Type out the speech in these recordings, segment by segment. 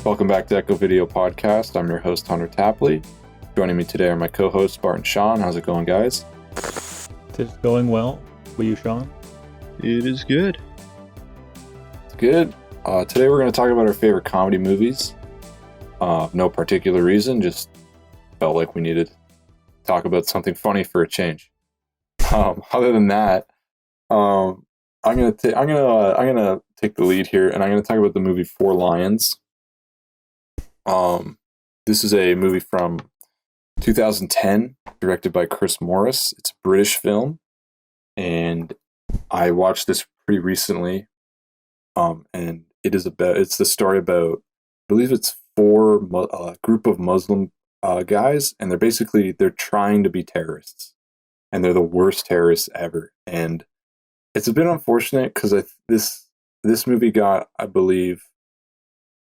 Welcome back to EchoVideo Podcast. I'm your host, Hunter Tapley. Joining me today are my co-hosts, Bart and Shawn. How's it going, guys? It's going well. For you, Shawn? It is good. It's good. Today we're going to talk about our favorite comedy movies. No particular reason, just felt like we needed to talk about something funny for a change. Other than that, I'm gonna take the lead here, and I'm gonna talk about the movie Four Lions. This is a movie from 2010, directed by Chris Morris. It's a British film, and I watched this pretty recently. And it's the story about, I believe it's four group of Muslim guys, and they're trying to be terrorists, and they're the worst terrorists ever. And it's a bit unfortunate because this movie got, I believe,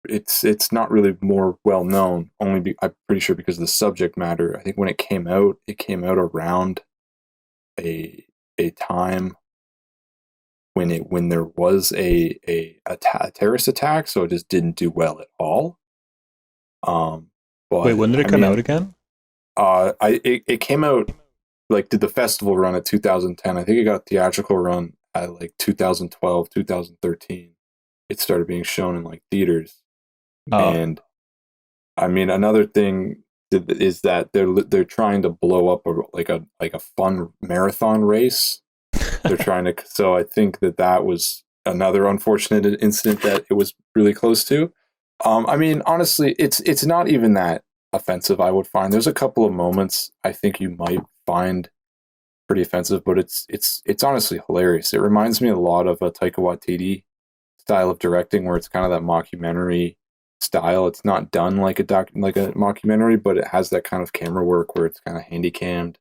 it's not really more well known. I'm pretty sure because of the subject matter. I think when it came out around a time when there was a terrorist attack, so it just didn't do well at all. But wait, when did it come out again? It came out, did the festival run at 2010. I think it got a theatrical run at 2012, 2013. It started being shown in theaters. Oh. And I mean, another thing is that they're trying to blow up a fun marathon race. They're trying to, so I think that was another unfortunate incident that it was really close to. I mean, honestly, it's not even that offensive. I would find there's a couple of moments I think you might find pretty offensive, but it's honestly hilarious. It reminds me a lot of a Taika Waititi style of directing, where it's kind of that mockumentary style. It's not done like a mockumentary, but it has that kind of camera work where it's kind of handy-cammed.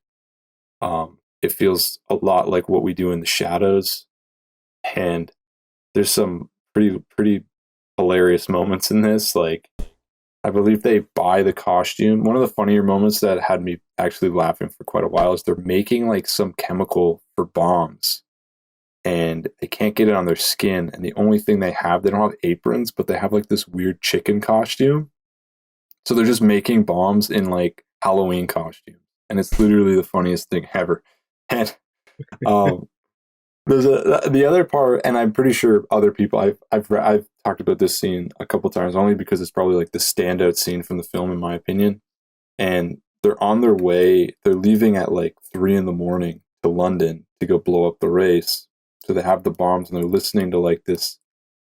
It feels a lot like What We Do in the Shadows, and there's some pretty hilarious moments in this. I believe they buy the costume. One of the funnier moments that had me actually laughing for quite a while is they're making some chemical for bombs, and they can't get it on their skin, and the only thing they don't have aprons, but they have this weird chicken costume. So they're just making bombs in Halloween costumes, and it's literally the funniest thing ever. And there's the other part, and I'm pretty sure other people, I've talked about this scene a couple times, only because it's probably the standout scene from the film in my opinion. And they're on their way, they're leaving at 3 a.m. to London to go blow up the race. So they have the bombs, and they're listening to this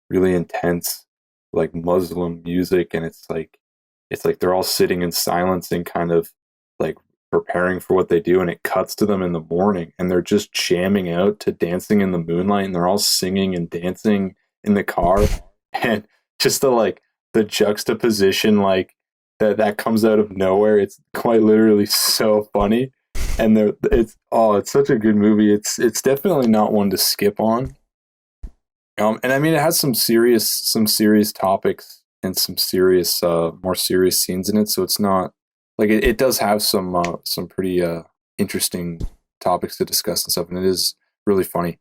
really intense Muslim music, and it's they're all sitting in silence and kind of preparing for what they do, and it cuts to them in the morning, and they're just jamming out to Dancing in the Moonlight, and they're all singing and dancing in the car. And just the juxtaposition that comes out of nowhere, it's quite literally so funny. And it's such a good movie. It's definitely not one to skip on. And I mean, it has some serious topics and some serious more serious scenes in it, so it's not it does have some pretty interesting topics to discuss and stuff, and it is really funny.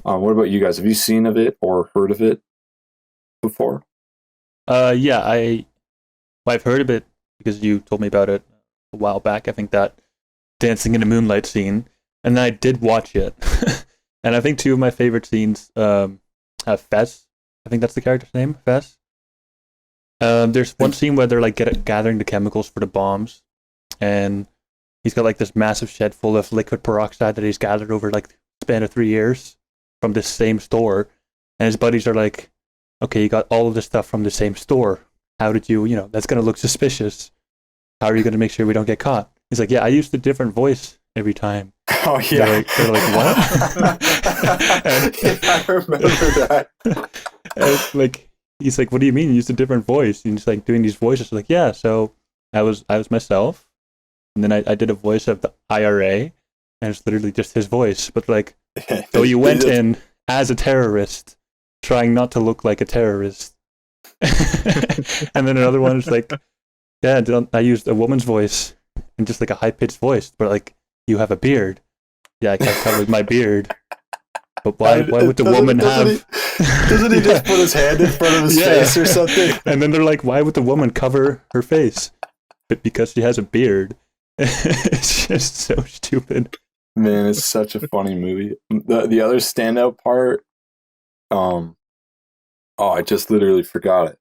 What about you guys? Have you seen of it or heard of it before? Yeah, I've heard of it because you told me about it a while back. I think that Dancing in the Moonlight scene, and I did watch it. And I think two of my favorite scenes have Fess. I think that's the character's name, Fess. There's one scene where they're gathering the chemicals for the bombs, and he's got this massive shed full of liquid peroxide that he's gathered over the span of 3 years from this same store, and his buddies are okay, you got all of this stuff from the same store. How did you that's gonna look suspicious. How are you gonna make sure we don't get caught? He's yeah, I used a different voice every time. Oh yeah. They're what? I remember that. And, he's what do you mean you used a different voice? And he's doing these voices. Yeah, so I was myself, and then I did a voice of the IRA, and it's literally just his voice. But so you went in as a terrorist, trying not to look like a terrorist. And then another one is yeah, I used a woman's voice and just a high pitched voice, but you have a beard. Yeah, I kept covering my beard. But why would the woman have... Doesn't he just put his hand in front of his face or something? And then they're like, why would the woman cover her face? But because she has a beard. It's just so stupid. Man, it's such a funny movie. The other standout part, I just literally forgot it.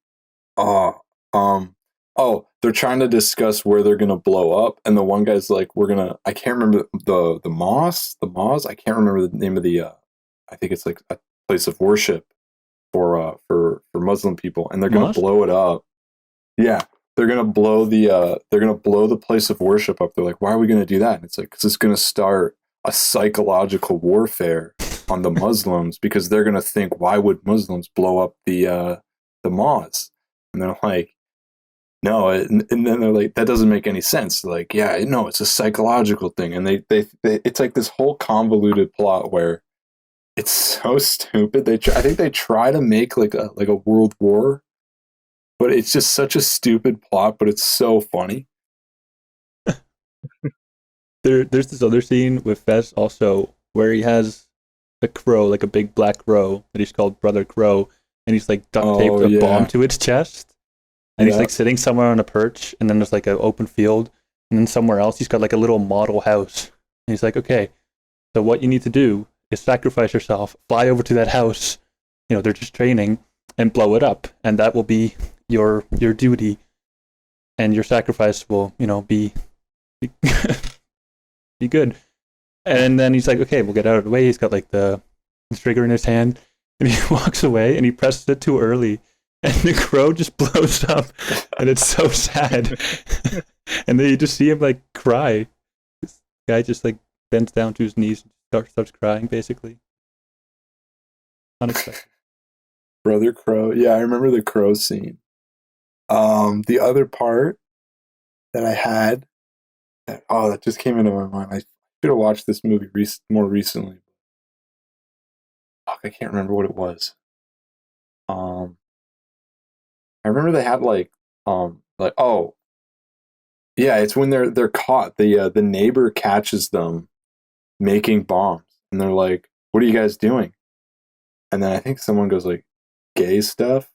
They're trying to discuss where they're gonna blow up, and the one guy's like, I can't remember the mosque, I can't remember the name of the I think it's like a place of worship for Muslim people, and they're gonna blow it up. Yeah, they're gonna blow the place of worship up. They're like, why are we gonna do that? And it's like, because it's gonna start a psychological warfare on the Muslims, because they're gonna think, why would Muslims blow up the mosque? And they're like, no, and then they're like, that doesn't make any sense. They're like, yeah, no, it's a psychological thing, and they it's like this whole convoluted plot where it's so stupid. I think they try to make like a world war, but it's just such a stupid plot. But it's so funny. There's this other scene with Fez also where he has a crow, like a big black crow that he's called Brother Crow, and he's like duct taped a bomb to its chest. And he's like sitting somewhere on a perch, and then there's like an open field, and then somewhere else he's got like a little model house. And he's like, okay, so what you need to do is sacrifice yourself, fly over to that house, they're just training, and blow it up. And that will be your duty. And your sacrifice will, be be good. And then he's like, okay, we'll get out of the way. He's got like the trigger in his hand, and he walks away, and he presses it too early. And the crow just blows up, and it's so sad. And then you just see him like cry. This guy just like bends down to his knees and starts crying, basically. Unexpected. Brother Crow. Yeah, I remember the crow scene. The other part that I had, that just came into my mind. I should have watched this movie more recently. I can't remember what it was. I remember they had it's when they're caught. The neighbor catches them making bombs, and they're like, "What are you guys doing?" And then I think someone goes like, "Gay stuff,"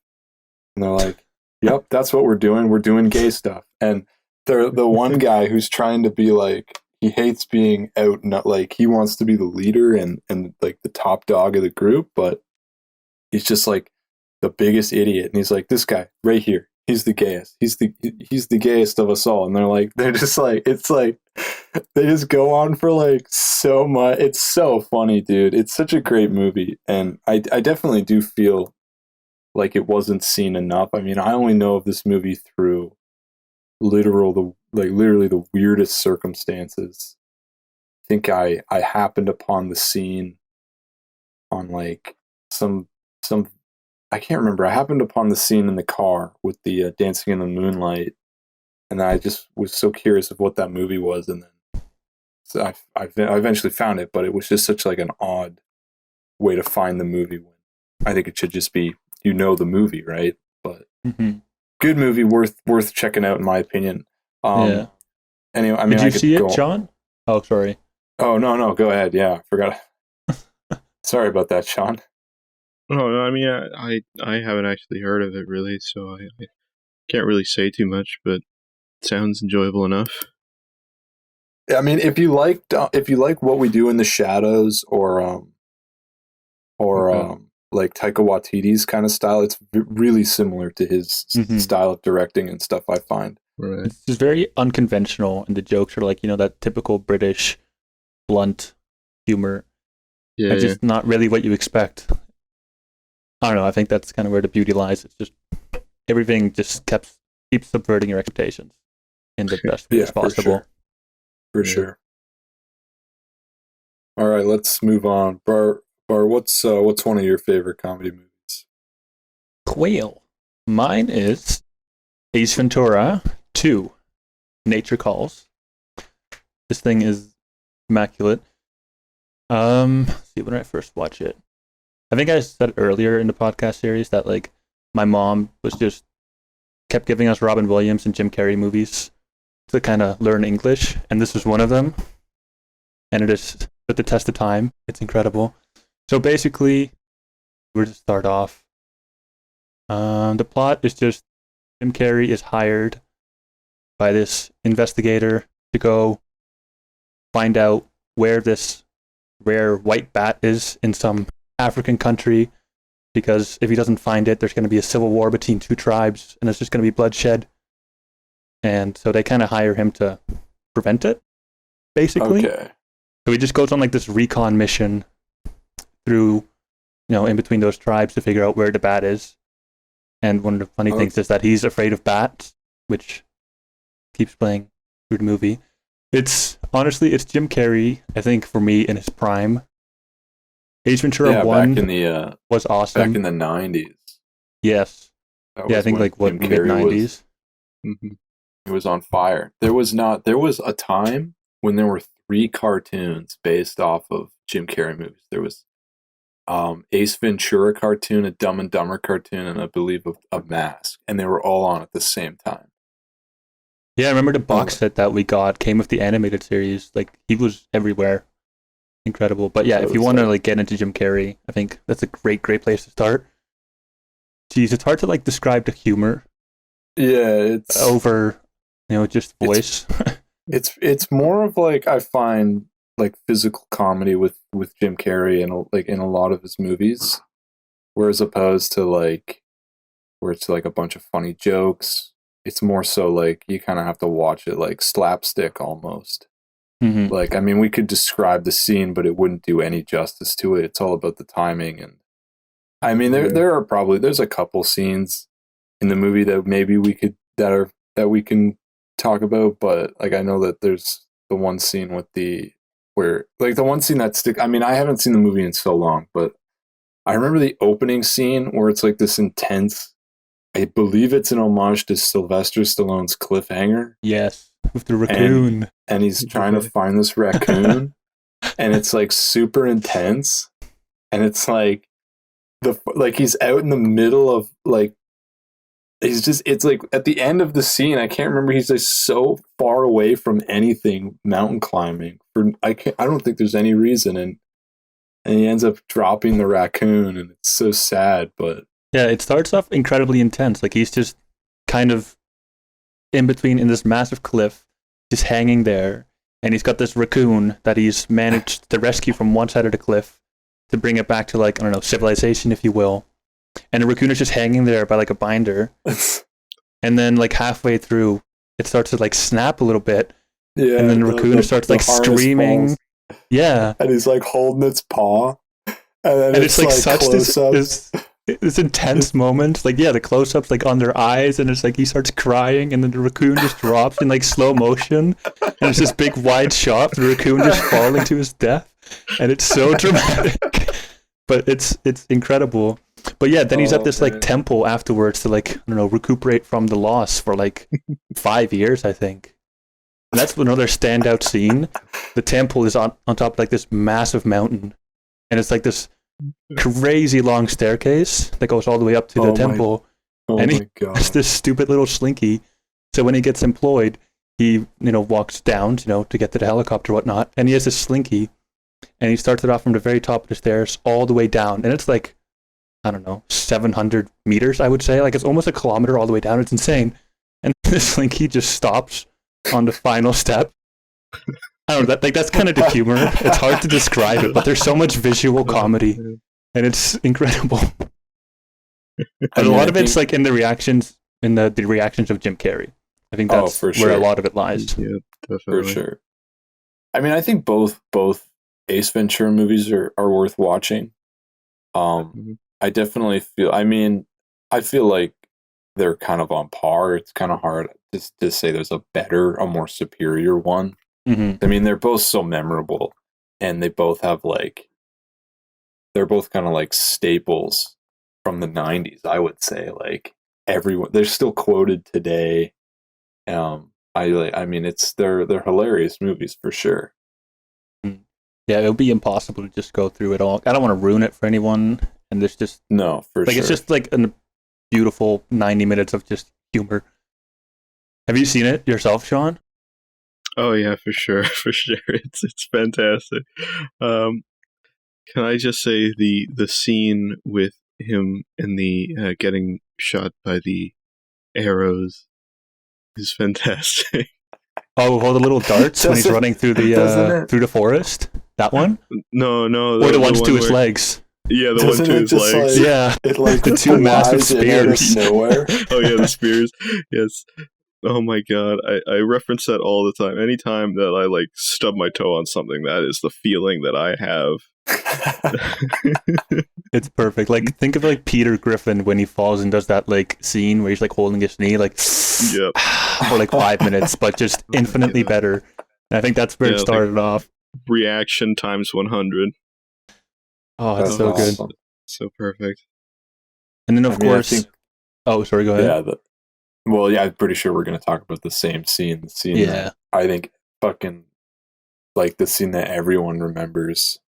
and they're like, "Yep, that's what we're doing. We're doing gay stuff." And they're the one guy who's trying to be like, he hates being out, not like he wants to be the leader and like the top dog of the group, but he's just like the biggest idiot. And he's like, this guy right here, he's the gayest. He's the gayest of us all. And they're just like, it's like, they just go on for like so much. It's so funny, dude. It's such a great movie. And I definitely do feel like it wasn't seen enough. I mean, I only know of this movie through literally the weirdest circumstances. I think I happened upon the scene on like some I can't remember. I happened upon the scene in the car with the dancing in the moonlight, and I just was so curious of what that movie was, and then so I eventually found it. But it was just such like an odd way to find the movie. When I think it should just be the movie, right? But good movie, worth checking out in my opinion. Yeah. Anyway, I mean, did you see it, Sean? Oh, sorry. Oh no, go ahead. Yeah, I forgot. Sorry about that, Sean. No, I mean, I haven't actually heard of it really, so I can't really say too much, but it sounds enjoyable enough. I mean, if you like What We Do in the Shadows or like Taika Waititi's kind of style, it's really similar to his style of directing and stuff, I find. Right. It's just very unconventional, and the jokes are like, that typical British blunt humor. Yeah, and just not really what you expect. I don't know. I think that's kind of where the beauty lies. It's just everything just keeps subverting your expectations in the best way possible. For sure. All right, let's move on. Bart, what's one of your favorite comedy movies? Quail. Mine is Ace Ventura 2, Nature Calls. This thing is immaculate. Let's see, when did I first watch it? I think I said earlier in the podcast series that like my mom kept giving us Robin Williams and Jim Carrey movies to kind of learn English, and this was one of them. And it is at the test of time. It's incredible. So basically, we're to start off. The plot is just Jim Carrey is hired by this investigator to go find out where this rare white bat is in some African country, because if he doesn't find it, there's going to be a civil war between two tribes, and there's just going to be bloodshed. And so they kind of hire him to prevent it, basically. Okay. So he just goes on like this recon mission through, in between those tribes to figure out where the bat is. And one of the funny things is that he's afraid of bats, which keeps playing through the movie. It's Jim Carrey, I think, for me, in his prime. Ace Ventura 1 was awesome. Back in the 90s. Yes. I think like mid-90s. It was on fire. There was a time when there were 3 cartoons based off of Jim Carrey movies. There was Ace Ventura cartoon, a Dumb and Dumber cartoon, and I believe a Mask, and they were all on at the same time. Yeah, I remember the box set that we got came with the animated series. Like, he was everywhere. Incredible. But yeah, if you want to like get into Jim Carrey, I think that's a great place to start. Jeez, it's hard to like describe the humor. Yeah, it's over, just voice. It's more of like, I find like physical comedy with Jim Carrey and like in a lot of his movies, whereas opposed to like where it's like a bunch of funny jokes. It's more so like you kind of have to watch it like slapstick almost. Mm-hmm. Like, I mean, we could describe the scene, but it wouldn't do any justice to it. It's all about the timing. And I mean, there's a couple scenes in the movie that maybe that we can talk about, but like, I know that there's the one scene I mean, I haven't seen the movie in so long, but I remember the opening scene where it's like this intense, I believe it's an homage to Sylvester Stallone's Cliffhanger. Yes, with the raccoon. And he's trying to find this raccoon, and it's like super intense, and it's like he's out in the middle of like, it's like at the end of the scene, I can't remember, he's just so far away from anything mountain climbing I don't think there's any reason, and he ends up dropping the raccoon, and it's so sad. But yeah, it starts off incredibly intense. Like, he's just kind of in between in this massive cliff, just hanging there, and he's got this raccoon that he's managed to rescue from one side of the cliff to bring it back to, like, I don't know, civilization, if you will. And the raccoon is just hanging there by like a binder. And then like halfway through, it starts to like snap a little bit. Yeah. And then the raccoon starts like screaming. Falls. Yeah. And he's like holding its paw. And then it's like such this intense moment. Like, yeah, the close-ups like on their eyes, and it's like he starts crying, and then the raccoon just drops in like slow motion. And it's this big wide shot, the raccoon just falling to his death. And it's so dramatic. But it's incredible. But yeah, then he's at this like temple afterwards to like, I don't know, recuperate from the loss for like 5 years, I think. And that's another standout scene. The temple is on top of like this massive mountain, and it's like this crazy long staircase that goes all the way up to the temple. And he has this stupid little slinky. So when he gets employed, he walks down to get to the helicopter or whatnot, and he has this slinky, and he starts it off from the very top of the stairs all the way down, and it's like, I don't know, 700 meters, I would say. Like, it's almost a kilometer all the way down. It's insane. And this slinky just stops on the final step. I don't know, that's kind of the humor. It's hard to describe it, but there's so much visual comedy, and it's incredible. And a lot of it's like in the reactions, the reactions of Jim Carrey. I think that's where a lot of it lies. Yeah, definitely. For sure. I mean, I think both Ace Ventura movies are worth watching. I definitely feel, I feel like they're kind of on par. It's kind of hard to say there's a more superior one. Mm-hmm. I mean, they're both so memorable, and they both have they're both kind of like staples from the 90s, I would say. Like, everyone, they're still quoted today. They're hilarious movies for sure. Yeah, it would be impossible to just go through it all. I don't want to ruin it for anyone. And there's just it's just like a beautiful 90 minutes of just humor. Have you seen it yourself, Sean? Oh yeah, for sure. It's fantastic. Can I just say the scene with him in the getting shot by the arrows is fantastic. Oh, all the little darts when he's Doesn't- running through doesn't the it- through the forest. That one, No, or the ones one to his where- legs. Yeah, the Doesn't one to it his just, legs. like- Yeah, It like The two massive flies in out of spears. nowhere. Oh yeah, the spears. Yes. Oh my god, I reference that all the time. Anytime that I like stub my toe on something, that is the feeling that I have. it's perfect. Like think of like Peter Griffin when he falls and does that like scene where he's like holding his knee like Yep. for like 5 minutes, but just infinitely better. And I think that's where Yeah, it like- started off. Reaction times 100. Oh, it's That's so good. awesome. So perfect. And then of I mean, I course, think- oh sorry, go ahead. Yeah, I'm pretty sure we're going to talk about the same scene. The scene Yeah. that I think fucking like the scene that everyone remembers,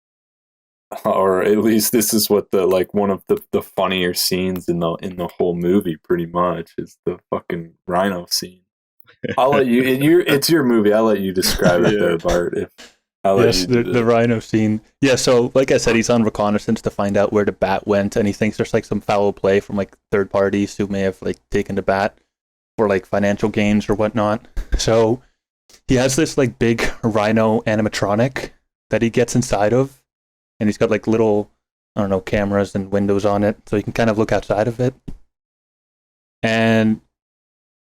or at least this is what the like one of the funnier scenes in the whole movie. Pretty much is the fucking rhino scene. I'll let you. It's your movie. I'll let you describe it Yeah. there, Bart. I'll let Yes, you do the that. rhino scene. Yeah, so like I said, he's on reconnaissance to find out where the bat went, and he thinks there's like some foul play from like third parties who may have like taken the bat for like financial gains or whatnot. So he has this like big rhino animatronic that he gets inside of, and he's got like little, I don't know, cameras and windows on it, so he can kind of look outside of it. And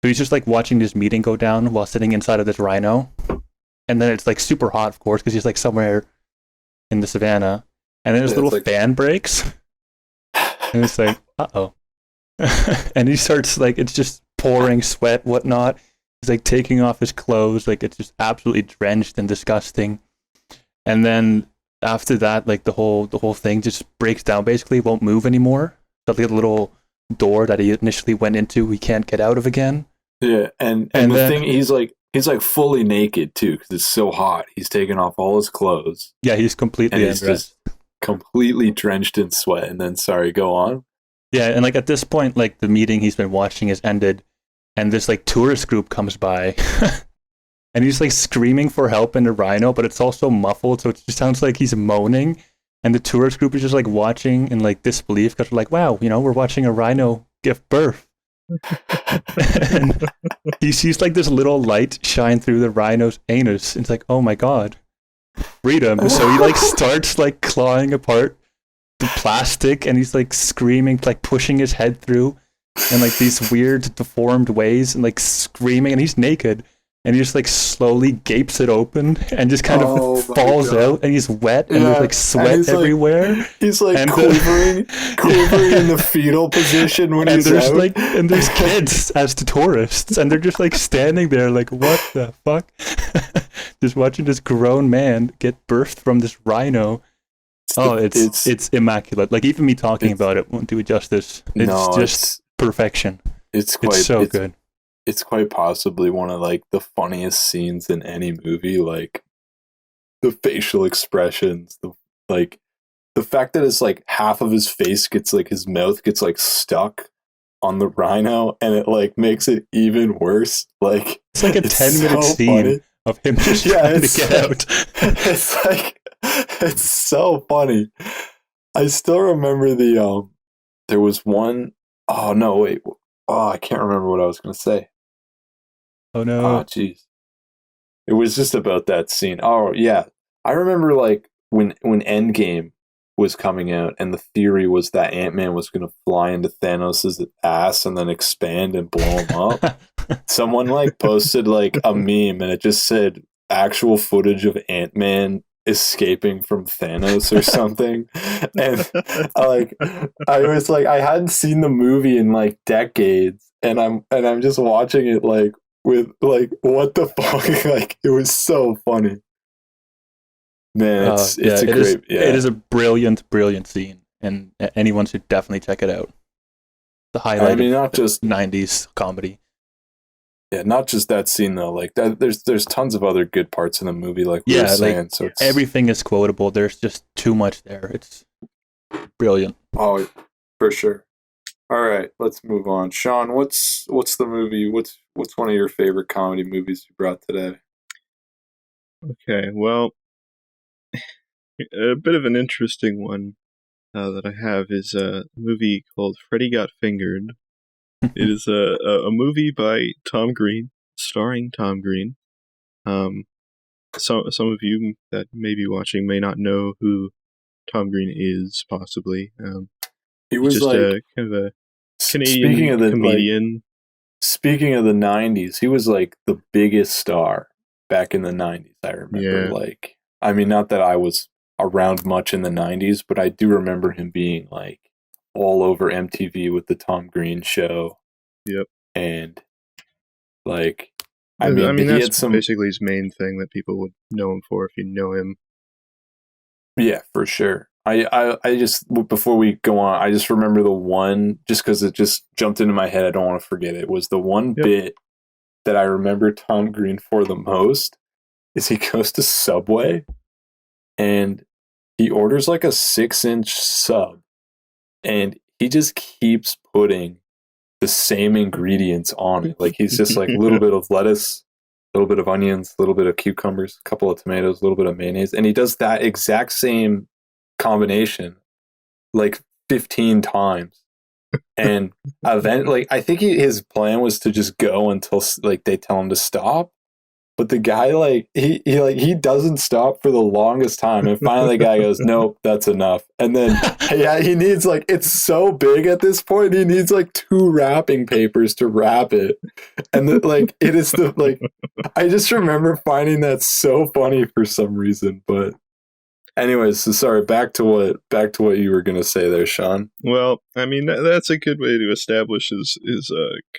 so he's just like watching this meeting go down while sitting inside of this rhino. And then it's like super hot, of course, because he's like somewhere in the savannah. And then his Yeah, little it's like- fan breaks. And it's like, uh-oh. And he starts like, it's just pouring sweat, whatnot. He's like taking off his clothes. Like it's just absolutely drenched and disgusting. And then after that, like the whole thing just breaks down, basically won't move anymore. So the little door that he initially went into, he can't get out of again. Yeah, and And the then- thing he's like fully naked too because it's so hot. He's taking off all his clothes Yeah, he's completely and he's undressed. just completely drenched in sweat. And then, sorry, go on. Yeah, and like at this point, like the meeting he's been watching has ended, and this like tourist group comes by, and he's like screaming for help in the rhino, but it's also muffled, so it just sounds like he's moaning. And the tourist group is just like watching in like disbelief because they're like, "Wow, we're watching a rhino give birth." And he sees like this little light shine through the rhino's anus. And it's like, "Oh my god, freedom!" So he like starts like clawing apart the plastic, and he's like screaming, like pushing his head through in like these weird deformed ways, and like screaming, and he's naked, and he just like slowly gapes it open and just kind Oh of my falls God. out, and he's wet, and Yeah, there's like and sweat he's, like, everywhere. He's like And quivering in the fetal position when And he's there's out. like, and there's kids as the tourists, and they're just like standing there, like, what the fuck? Just watching this grown man get birthed from this rhino. Oh, it's immaculate. Like even me talking it's- about it won't do it justice. It's no, just perfection. it's quite It's so it's, good. It's quite possibly one of like the funniest scenes in any movie. Like the facial expressions, the fact that it's like half of his face gets like his mouth gets like stuck on the rhino, and it like makes it even worse. Like It's like a it's 10-minute so scene funny. of him just Yeah, trying to it's get like- out. It's like it's so funny. I still remember there was one oh no wait I can't remember what I was gonna say. Oh no. Oh jeez. It was just about that scene. Oh yeah. I remember like when Endgame was coming out and the theory was that Ant-Man was gonna fly into Thanos' ass and then expand and blow him up. Someone like posted like a meme and it just said actual footage of Ant-Man escaping from Thanos or something. And I was like I hadn't seen the movie in like decades and I'm just watching it like with like what the fuck. Like it was so funny. Man, it's a it great is, it is a brilliant scene, and anyone should definitely check it out. The highlight I mean of not just 90s comedy. yeah, not just that scene though. Like that, there's tons of other good parts in the movie. Like we were Yeah, like, saying, so it's Everything is quotable. There's just too much there. It's brilliant. oh for sure. All right, let's move on. Sean, what's the movie? What's one of your favorite comedy movies you brought today? Okay, well, A bit of an interesting one that I have is a movie called Freddy Got Fingered. It is a movie by Tom Green, starring Tom Green. Some of you that may be watching may not know who Tom Green is, possibly. He He's was just like, a kind of a speaking Canadian of the comedian. speaking of the '90s, he was like the biggest star back in the '90s. I remember, Yeah. like, I mean, not that I was around much in the '90s, but I do remember him being like all over MTV with the Tom Green Show. Yep. And like, I I mean, he that's had some, basically his main thing that people would know him for if you know him. yeah, for sure. I just, before we go on, I just remember the one, just because it just jumped into my head. I don't want to forget it. Was the one Yep. bit that I remember Tom Green for the most is he goes to Subway and he orders like a 6-inch sub and he just keeps putting the same ingredients on it. Like he's just like a little bit of lettuce, a little bit of onions, a little bit of cucumbers, a couple of tomatoes, a little bit of mayonnaise. And he does that exact same combination like 15 times. And eventually, I think his plan was to just go until like they tell him to stop. But the guy, like he doesn't stop for the longest time, and finally the guy goes, "Nope, that's enough." And then, yeah, he needs like it's so big at this point, he needs like 2 wrapping papers to wrap it, and like it is the like I just remember finding that so funny for some reason. But anyways, so sorry. Back to what you were gonna say there, Sean. Well, I mean that's a good way to establish his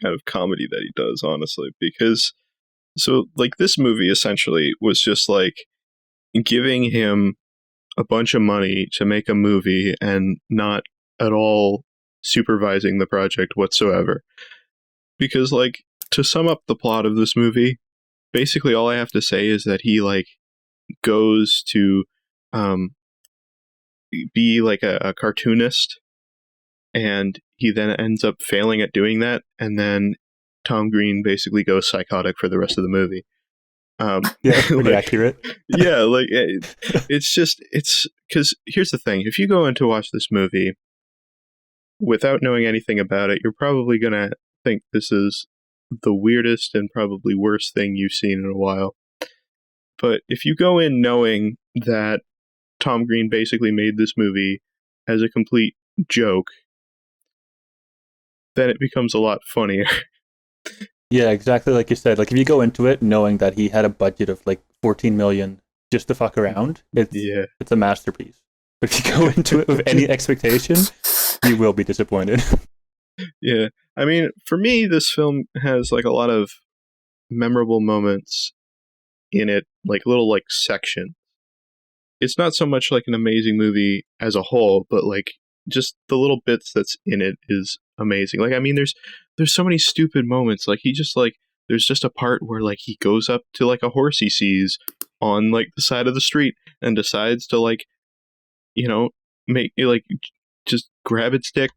kind of comedy that he does, honestly, because so like this movie essentially was just like giving him a bunch of money to make a movie and not at all supervising the project whatsoever. Because like to sum up the plot of this movie, basically all I have to say is that he like goes to be like a cartoonist, and he then ends up failing at doing that, and then Tom Green basically goes psychotic for the rest of the movie. Yeah, pretty accurate. Yeah, like it's because here's the thing: if you go in to watch this movie without knowing anything about it, you're probably gonna think this is the weirdest and probably worst thing you've seen in a while. But if you go in knowing that Tom Green basically made this movie as a complete joke, then it becomes a lot funnier. Yeah, exactly like you said. Like if you go into it knowing that he had a budget of like 14 million just to fuck around, it's a masterpiece. But if you go into it with any expectation, you will be disappointed. Yeah. I mean, for me, this film has like a lot of memorable moments in it, like little like section. It's not so much like an amazing movie as a whole, but like just the little bits that's in it is amazing. Like I mean, there's so many stupid moments. Like he just like there's just a part where like he goes up to like a horse he sees on like the side of the street and decides to like, you know, make like just grab its dick.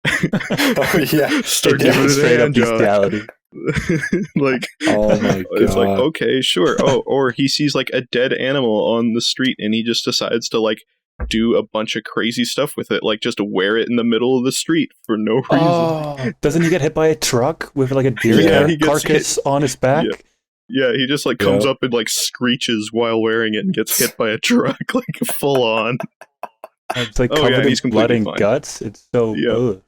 Oh yeah, start giving it Straight a up hand job. bestiality. Like, oh my god, it's like okay, sure. Oh, or he sees like a dead animal on the street and he just decides to like do a bunch of crazy stuff with it, like just wear it in the middle of the street for no reason. Oh, doesn't he get hit by a truck with like a deer he gets carcass on his back? Yeah, he just like comes up and like screeches while wearing it and gets hit by a truck, like full on. It's like covered in blood and guts. It's so ugh.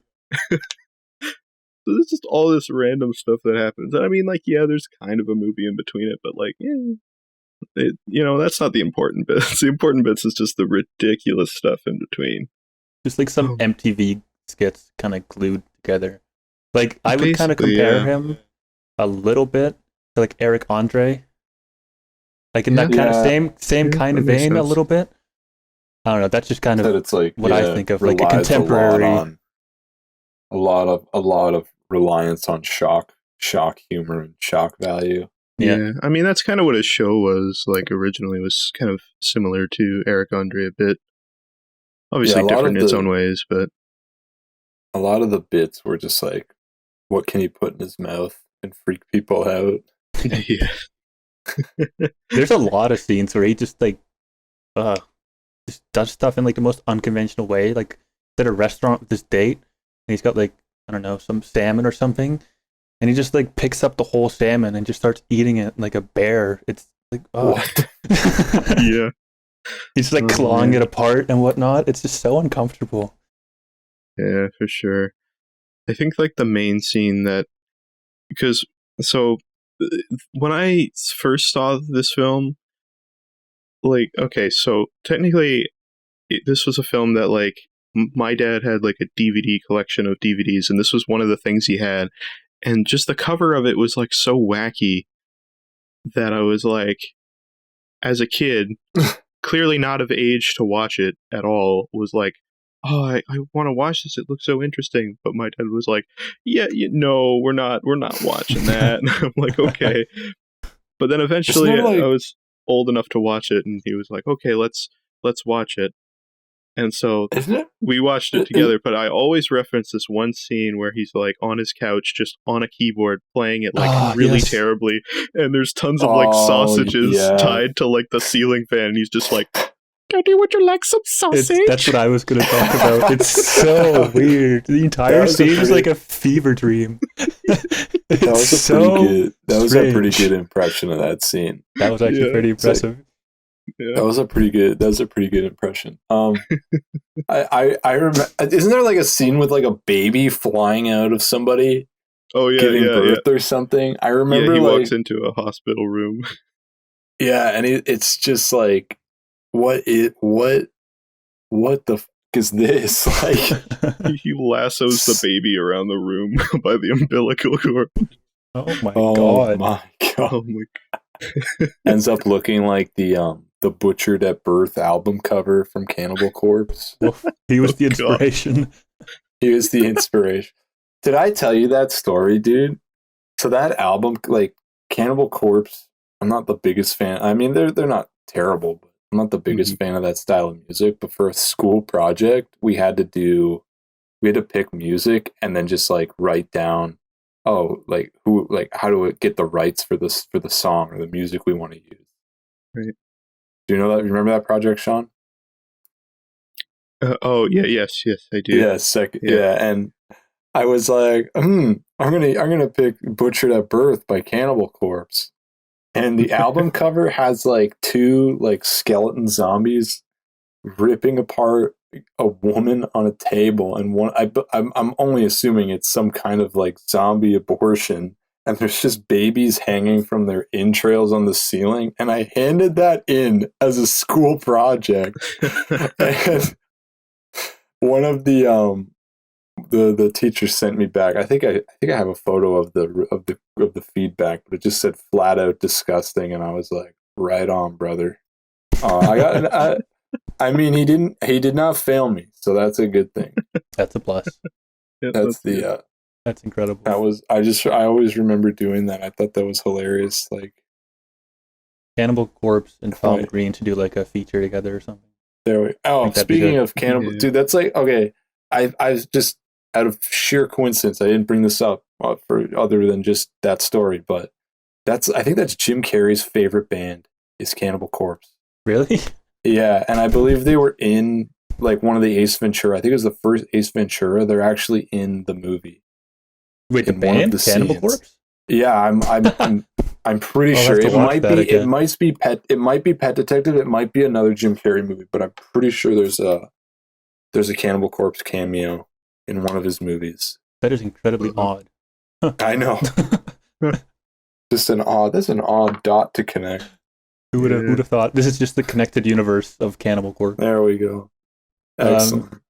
So there's just all this random stuff that happens. I mean, like, yeah, there's kind of a movie in between it, but like, yeah, that's not the important bits. The important bits is just the ridiculous stuff in between. Just like some MTV skits kind of glued together. Like, I would kind of compare him a little bit to like Eric Andre. Like in that kind of same kind of vein a little bit. I don't know. That's just kind of it's like, what I think of, like a contemporary. A lot of reliance on shock humor and shock value. Yeah, I mean that's kind of what his show was like originally. Was kind of similar to Eric Andre a bit. Obviously different in its own ways, but a lot of the bits were just like, what can he put in his mouth and freak people out? Yeah. There's a lot of scenes where he just like just does stuff in like the most unconventional way. Like at a restaurant with this date, and he's got like, I don't know, some salmon or something, and he just like picks up the whole salmon and just starts eating it like a bear. It's like, oh. What? Yeah. He's like clawing it apart and whatnot. It's just so uncomfortable. Yeah, for sure. I think like the main scene when I first saw this film, like, okay, so technically this was a film that like my dad had like a DVD collection of DVDs, and this was one of the things he had, and just the cover of it was like so wacky that I was like, as a kid, clearly not of age to watch it at all, was like, oh, I want to watch this. It looks so interesting. But my dad was like, yeah, no, we're not watching that. And I'm like, okay. But then eventually I was old enough to watch it, and he was like, okay, let's watch it. And so we watched it together, but I always reference this one scene where he's like on his couch, just on a keyboard, playing it like really terribly. And there's tons of like sausages tied to like the ceiling fan. And he's just like, Daddy, would you like some sausage? That's what I was going to talk about. It's so weird. The entire scene is like a fever dream. That was a pretty good impression of that scene. That was actually pretty impressive. Yeah. That was a pretty good impression. I remember. Isn't there like a scene with like a baby flying out of somebody? Oh yeah, giving birth or something. I remember. Yeah, he walks into a hospital room. Yeah, and it's just like, what the fuck is this? Like, he lassos the baby around the room by the umbilical cord. Oh my god! Oh my god! Ends up looking like the Butchered at Birth album cover from Cannibal Corpse. He was the inspiration. He was the inspiration. Did I tell you that story, dude? So that album, like Cannibal Corpse, I'm not the biggest fan. I mean, they're not terrible, but I'm not the biggest fan of that style of music. But for a school project, we had to pick music and then just like write down, how do we get the rights for the song or the music we want to use. Right. Do you know that? Remember that project, Sean? Yes, I do. Yeah, and I was like, I'm gonna pick "Butchered at Birth" by Cannibal Corpse, and the album cover has like two like skeleton zombies ripping apart a woman on a table, and I'm only assuming it's some kind of like zombie abortion. And there's just babies hanging from their entrails on the ceiling. And I handed that in as a school project. And one of the teachers sent me back. I think I have a photo of the feedback, but it just said flat out disgusting. And I was like, right on, brother. I mean, he did not fail me, so that's a good thing. That's a plus. That's incredible. I always remember doing that. I thought that was hilarious. Like Cannibal Corpse and Tom Green to do like a feature together or something. Speaking of Cannibal, dude, that's like, okay. I just, out of sheer coincidence, I didn't bring this up for other than just that story, but I think that's Jim Carrey's favorite band is Cannibal Corpse. Really? Yeah, and I believe they were in like one of the Ace Ventura. I think it was the first Ace Ventura. They're actually in the movie. Wait, the band Cannibal Corpse? Yeah, I'm pretty sure it might be Pet Detective. It might be another Jim Carrey movie, but I'm pretty sure there's a Cannibal Corpse cameo in one of his movies. That is incredibly odd. I know. That's an odd dot to connect. Who would have thought? This is just the connected universe of Cannibal Corpse. There we go. Excellent.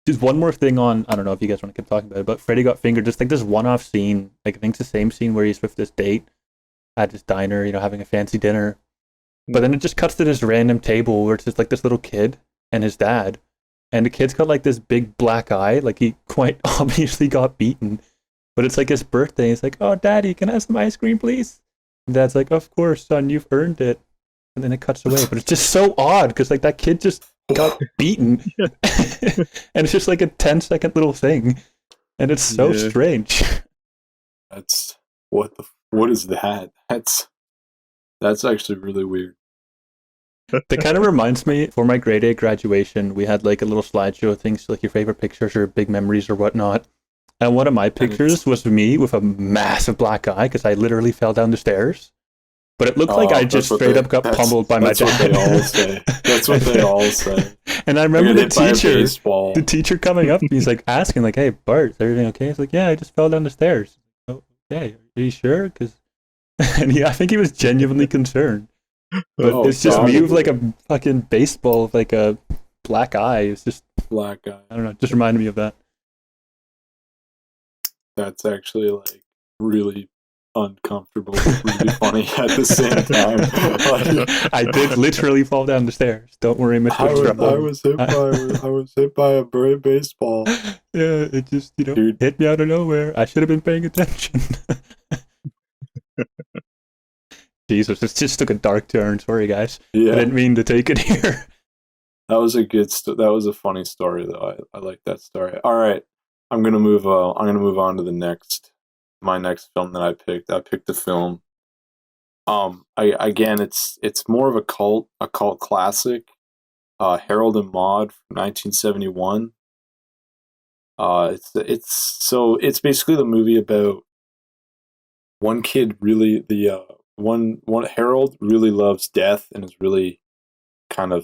Just one more thing on, I don't know if you guys want to keep talking about it, but Freddy Got Fingered, just like this one-off scene, like I think it's the same scene where he's with this date at this diner, having a fancy dinner. But then it just cuts to this random table where it's just like this little kid and his dad. And the kid's got like this big black eye, like he quite obviously got beaten. But it's like his birthday. He's like, "Oh, Daddy, can I have some ice cream, please?" And Dad's like, "Of course, son, you've earned it." And then it cuts away. But it's just so odd because like that kid just got beaten. And it's just like a 10-second little thing. And it's so strange. That's what is that? That's actually really weird. That kind of reminds me, for my grade 8 graduation, we had like a little slideshow of things like your favorite pictures or big memories or whatnot. And one of my pictures was me with a massive black eye because I literally fell down the stairs. But it looked like I just straight up got pummeled by my dad. That's what they all say. That's what they all say. And I remember the teacher coming up, he's like asking, like, "Hey, Bart, is everything okay?" He's like, "Yeah, I just fell down the stairs." Oh, okay, are you sure? Because, I think he was genuinely concerned. But it's just me with like a fucking baseball, with like a black eye. It's just black eye. I don't know. Just reminded me of that. That's actually like really uncomfortable, really funny at the same time. I did literally fall down the stairs. Don't worry, Mr. Streppel. I was hit by a baseball. Yeah, it just hit me out of nowhere. I should have been paying attention. Jesus, it just took a dark turn. Sorry, guys. Yeah. I didn't mean to take it here. That was that was a funny story, though. I like that story. All right, I'm gonna move on to my next film that I picked. I picked the film. It's more of a cult classic. Harold and Maude from 1971. It's basically the movie about one kid really one Harold really loves death and is really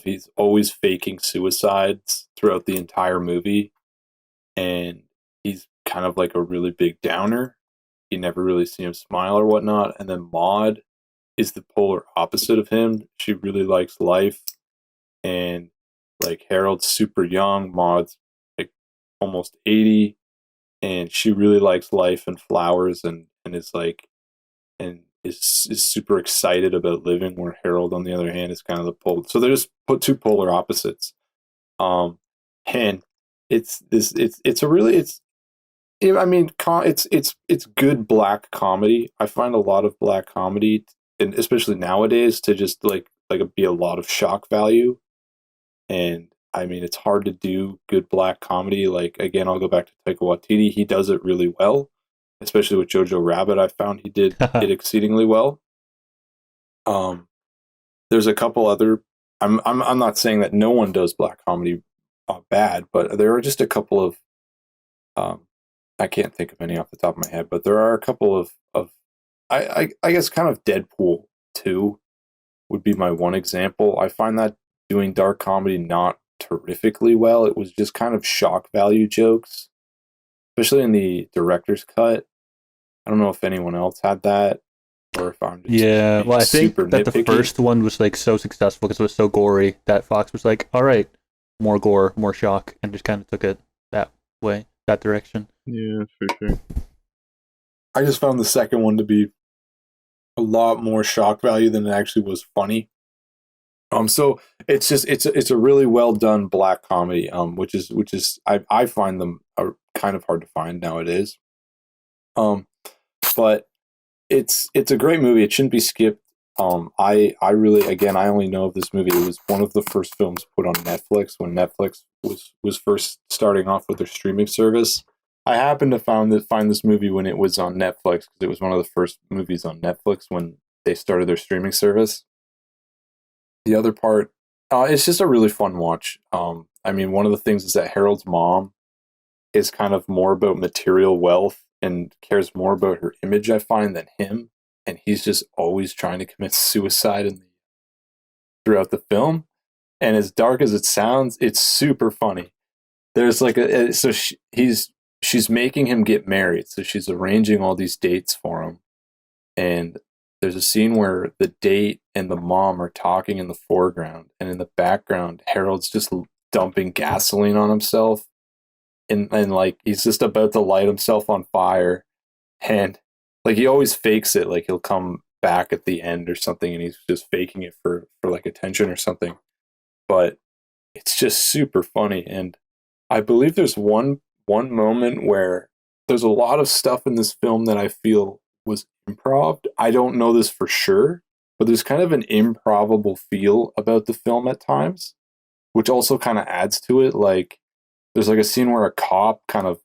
he's always faking suicides throughout the entire movie, and he's kind of like a really big downer. You never really see him smile or whatnot. And then Maude is the polar opposite of him. She really likes life, and like Harold's super young, Maude's like almost 80, and she really likes life and flowers and is super excited about living, where Harold, on the other hand, is kind of the polar. So they're just put two polar opposites. And it's good black comedy. I find a lot of black comedy, and especially nowadays, to just like be a lot of shock value. And I mean, it's hard to do good black comedy. Like, again, I'll go back to Taika Waititi. He does it really well, especially with Jojo Rabbit. I found he did it exceedingly well. There's a couple other. I'm not saying that no one does black comedy bad, but there are just a couple of. I can't think of any off the top of my head, but there are a couple of I guess kind of Deadpool 2 would be my one example. I find that doing dark comedy not terrifically well. It was just kind of shock value jokes, especially in the director's cut. I don't know if anyone else had that, or if I'm just I think that the first one was like so successful because it was so gory that Fox was like, all right, more gore, more shock, and just kind of took it that way, that direction. Yeah, for sure. I just found the second one to be a lot more shock value than it actually was funny. So it's a really well done black comedy, which is I find them are kind of hard to find nowadays. But it's a great movie. It shouldn't be skipped. I really, again, I only know of this movie. It was one of the first films put on Netflix when Netflix was first starting off with their streaming service. I happened to find this movie when it was on Netflix, because it was one of the first movies on Netflix when they started their streaming service. The other part, it's just a really fun watch. I mean, one of the things is that Harold's mom is kind of more about material wealth and cares more about her image, I find, than him. And he's just always trying to commit suicide throughout the film. And as dark as it sounds, it's super funny. There's like she's making him get married. So she's arranging all these dates for him. And there's a scene where the date and the mom are talking in the foreground, and in the background, Harold's just dumping gasoline on himself. And like he's just about to light himself on fire. And like he always fakes it, like he'll come back at the end or something, and he's just faking it for like attention or something. But it's just super funny. And I believe there's one moment where there's a lot of stuff in this film that I feel was improv. I don't know this for sure, but there's kind of an improbable feel about the film at times, which also kind of adds to it. Like there's like a scene where a cop kind of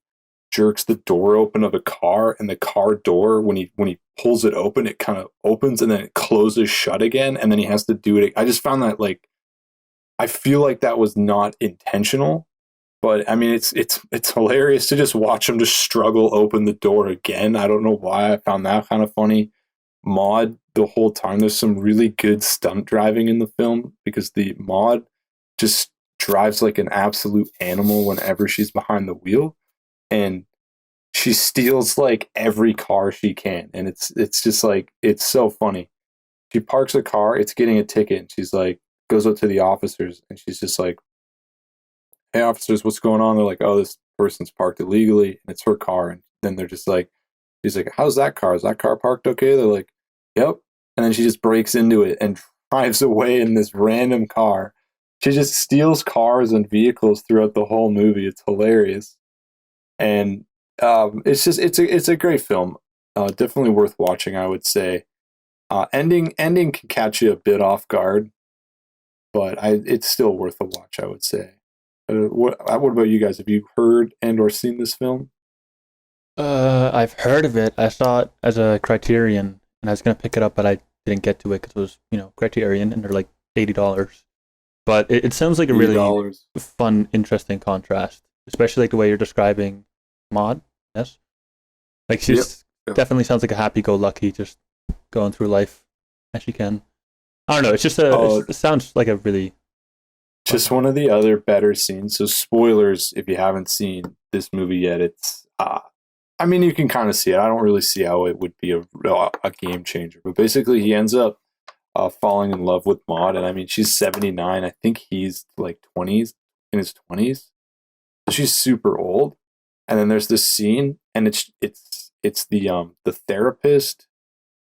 jerks the door open of a car, and the car door, when he pulls it open, it kind of opens and then it closes shut again, and then he has to do it. I just found that, like, I feel like that was not intentional, but I mean, it's hilarious to just watch him just struggle open the door again. I don't know why. I found that kind of funny. Maud, the whole time, there's some really good stunt driving in the film, because the Maud just drives like an absolute animal whenever she's behind the wheel, and she steals like every car she can, and it's just like, it's so funny. She parks a car, it's getting a ticket, and she's like, goes up to the officers, and she's just like, "Hey officers, what's going on?" They're like, "Oh, this person's parked illegally," and it's her car. And then they're just like, she's like, "How's that car? Is that car parked okay?" They're like, "Yep." And then she just breaks into it and drives away in this random car. She just steals cars and vehicles throughout the whole movie. It's hilarious. And it's a great film. Definitely worth watching, I would say. Ending can catch you a bit off guard, but it's still worth a watch, I would say. What about you guys? Have you heard and or seen this film? I've heard of it. I saw it as a Criterion, and I was gonna pick it up, but I didn't get to it because it was, Criterion, and they're like $80. But it sounds like a really $80. fun, interesting contrast, especially like the way you're describing Maud. Yes, like she's definitely sounds like a happy-go-lucky, just going through life as she can. I don't know. It's just it sounds like a really just one of the other better scenes. So spoilers if you haven't seen this movie yet. It's I mean, you can kind of see it. I don't really see how it would be a game changer, but basically he ends up falling in love with Maud, and I mean, she's 79. I think he's like 20s, in his 20s. So she's super old. And then there's this scene, and it's the therapist,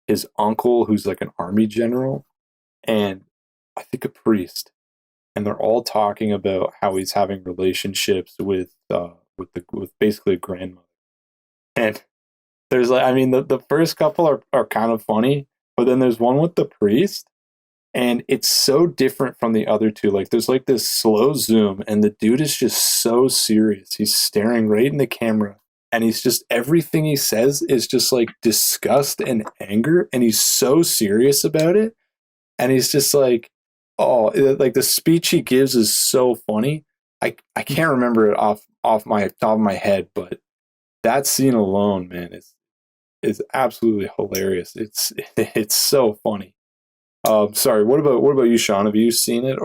his uncle, who's like an army general, and I think a priest, and they're all talking about how he's having relationships with basically a grandmother. And there's like, I mean, the first couple are kind of funny, but then there's one with the priest, and it's so different from the other two. Like, there's like this slow zoom, and the dude is just so serious. He's staring right in the camera, and he's just, everything he says is just like disgust and anger, and he's so serious about it. And he's just like, oh, like the speech he gives is so funny. I can't remember it off my top of my head, but that scene alone, man, is absolutely hilarious. It's so funny. Sorry, what about you, Sean? Have you seen it?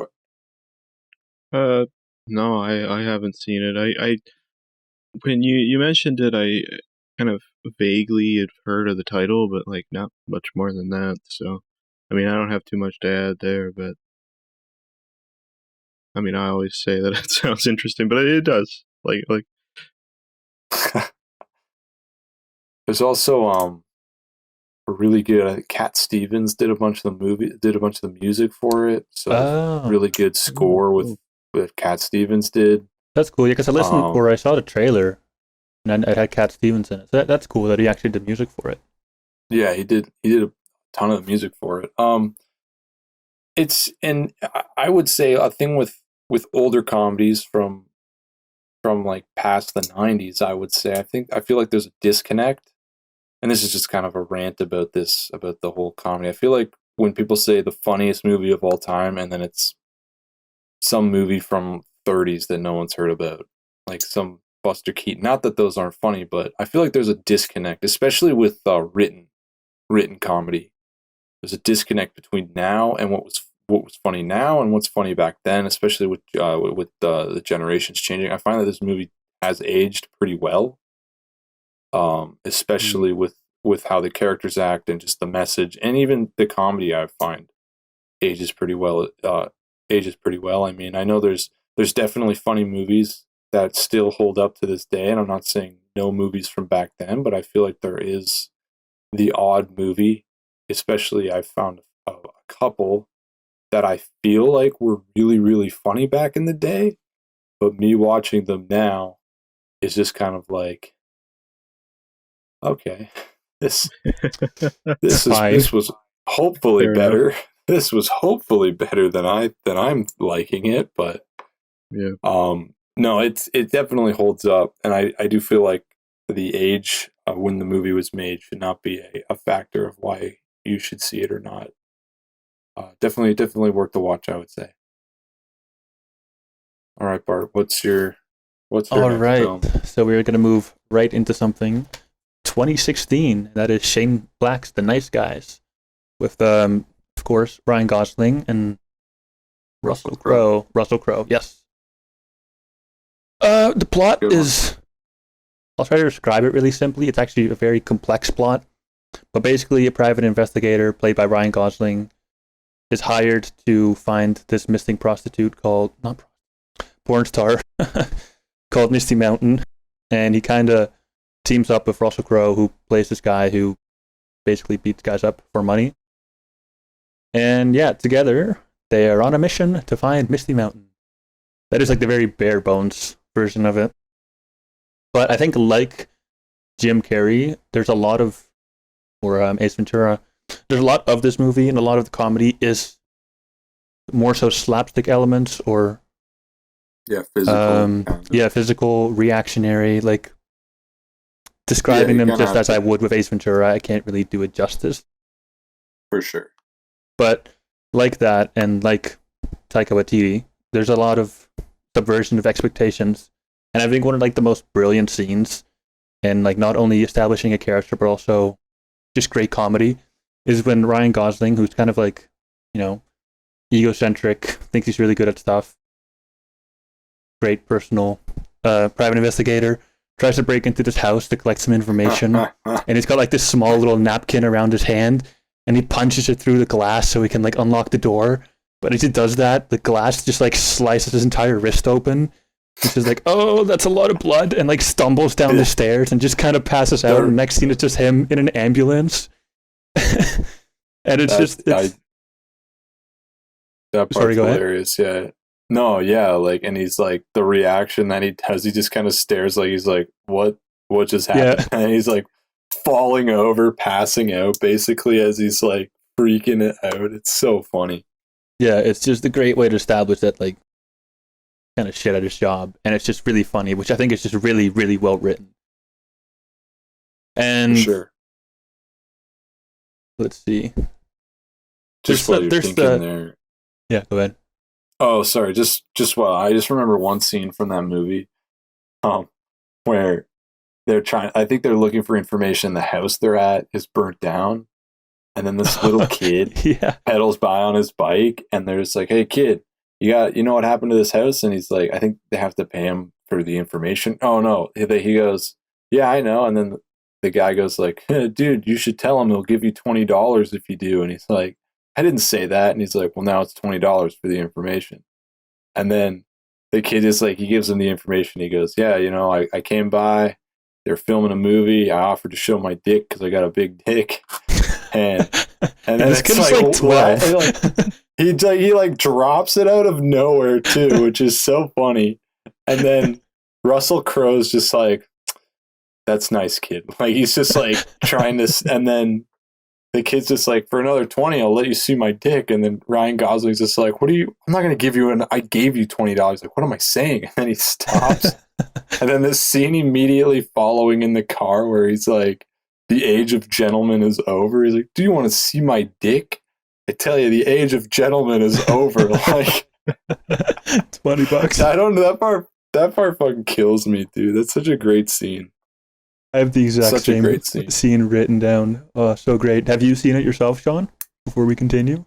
No, I haven't seen it. I when you mentioned it, I kind of vaguely had heard of the title, but like not much more than that. So, I mean, I don't have too much to add there, but I mean, I always say that it sounds interesting, but it does. Like There's also a really good, Cat Stevens did a bunch of the music for it. So really good score with Cat Stevens did. That's cool. Yeah, because I listened or I saw the trailer, and it had Cat Stevens in it. So that's cool that he actually did music for it. Yeah, he did a ton of the music for it. And I would say a thing with older comedies from like past the 90s, I would say, I feel like there's a disconnect. And this is just kind of a rant about the whole comedy. I feel like when people say the funniest movie of all time, and then it's some movie from 30s that no one's heard about, like some Buster Keaton. Not that those aren't funny, but I feel like there's a disconnect, especially with written comedy. There's a disconnect between now and what was funny now and what's funny back then, especially with the generations changing. I find that this movie has aged pretty well. Especially with how the characters act and just the message, and even the comedy, I find ages pretty well. I mean, I know there's definitely funny movies that still hold up to this day, and I'm not saying no movies from back then, but I feel like there is the odd movie, especially I've found a couple that I feel like were really, really funny back in the day, but me watching them now is just kind of like, okay, this was hopefully Fair better. enough. This was hopefully better than I'm liking it, but yeah. No, it definitely holds up, and I do feel like the age when the movie was made should not be a factor of why you should see it or not. Definitely worth the watch, I would say. All right, Bart, what's your All next right, film? so we're going to move right into something 2016. That is Shane Black's The Nice Guys, with of course Ryan Gosling and Russell Crowe. Russell Crowe, yes. The plot is, I'll try to describe it really simply. It's actually a very complex plot, but basically a private investigator played by Ryan Gosling is hired to find this missing prostitute porn star called Misty Mountain, and he kind of teams up with Russell Crowe, who plays this guy who basically beats guys up for money. And yeah, together they are on a mission to find Misty Mountain. That is like the very bare bones version of it. But I think, like Jim Carrey, there's a lot of, or Ace Ventura, there's a lot of this movie, and a lot of the comedy is more so slapstick elements, or physical, reactionary, like describing them just as I would with Ace Ventura. I can't really do it justice. For sure. But like that, and like Taika Waititi, there's a lot of subversion of expectations. And I think one of like the most brilliant scenes, and like not only establishing a character but also just great comedy, is when Ryan Gosling, who's kind of like, egocentric, thinks he's really good at stuff, great personal private investigator, tries to break into this house to collect some information, and he's got like this small little napkin around his hand, and he punches it through the glass so he can like unlock the door. But as he does that, the glass just like slices his entire wrist open. He's just like, oh, that's a lot of blood, and like stumbles down the stairs and just kind of passes out. And next scene, it's just him in an ambulance. And it's that part's hilarious. Yeah. No, yeah, like, and he's like, the reaction that he does, he just kind of stares, like he's like, what just happened? Yeah. And he's like falling over, passing out, basically, as he's like freaking it out. It's so funny. Yeah, it's just a great way to establish that, like, kind of shit at his job, and it's just really funny, which I think is just really, really well written. And for sure. Let's see. Just while you're thinking there. Yeah, go ahead. Oh, sorry. Just I just remember one scene from that movie, where I think they're looking for information. The house they're at is burnt down, and then this little kid pedals by on his bike, and they're just like, "Hey, kid, you know what happened to this house?" And he's like, I think they have to pay him for the information. Oh no, he goes, yeah, I know. And then the guy goes like, hey, dude, you should tell him he'll give you $20 if you do. And he's like, I didn't say that. And he's like, well, now it's $20 for the information. And then the kid is like, he gives him the information. He goes, yeah, I came by, they're filming a movie. I offered to show my dick because I got a big dick. And then it's like 12. He like drops it out of nowhere too, which is so funny. And then Russell Crowe's just like, that's nice, kid. Like, he's just like trying to, and then the kid's just like, for another 20, I'll let you see my dick. And then Ryan Gosling's just like, I'm not going to give you I gave you $20. Like, what am I saying? And then he stops. And then this scene immediately following in the car where he's like, the age of gentlemen is over. He's like, do you want to see my dick? I tell you, the age of gentlemen is over. Like, $20. I don't know, that part fucking kills me, dude. That's such a great scene. I have the exact same scene written down. Oh, so great. Have you seen it yourself, Sean, before we continue?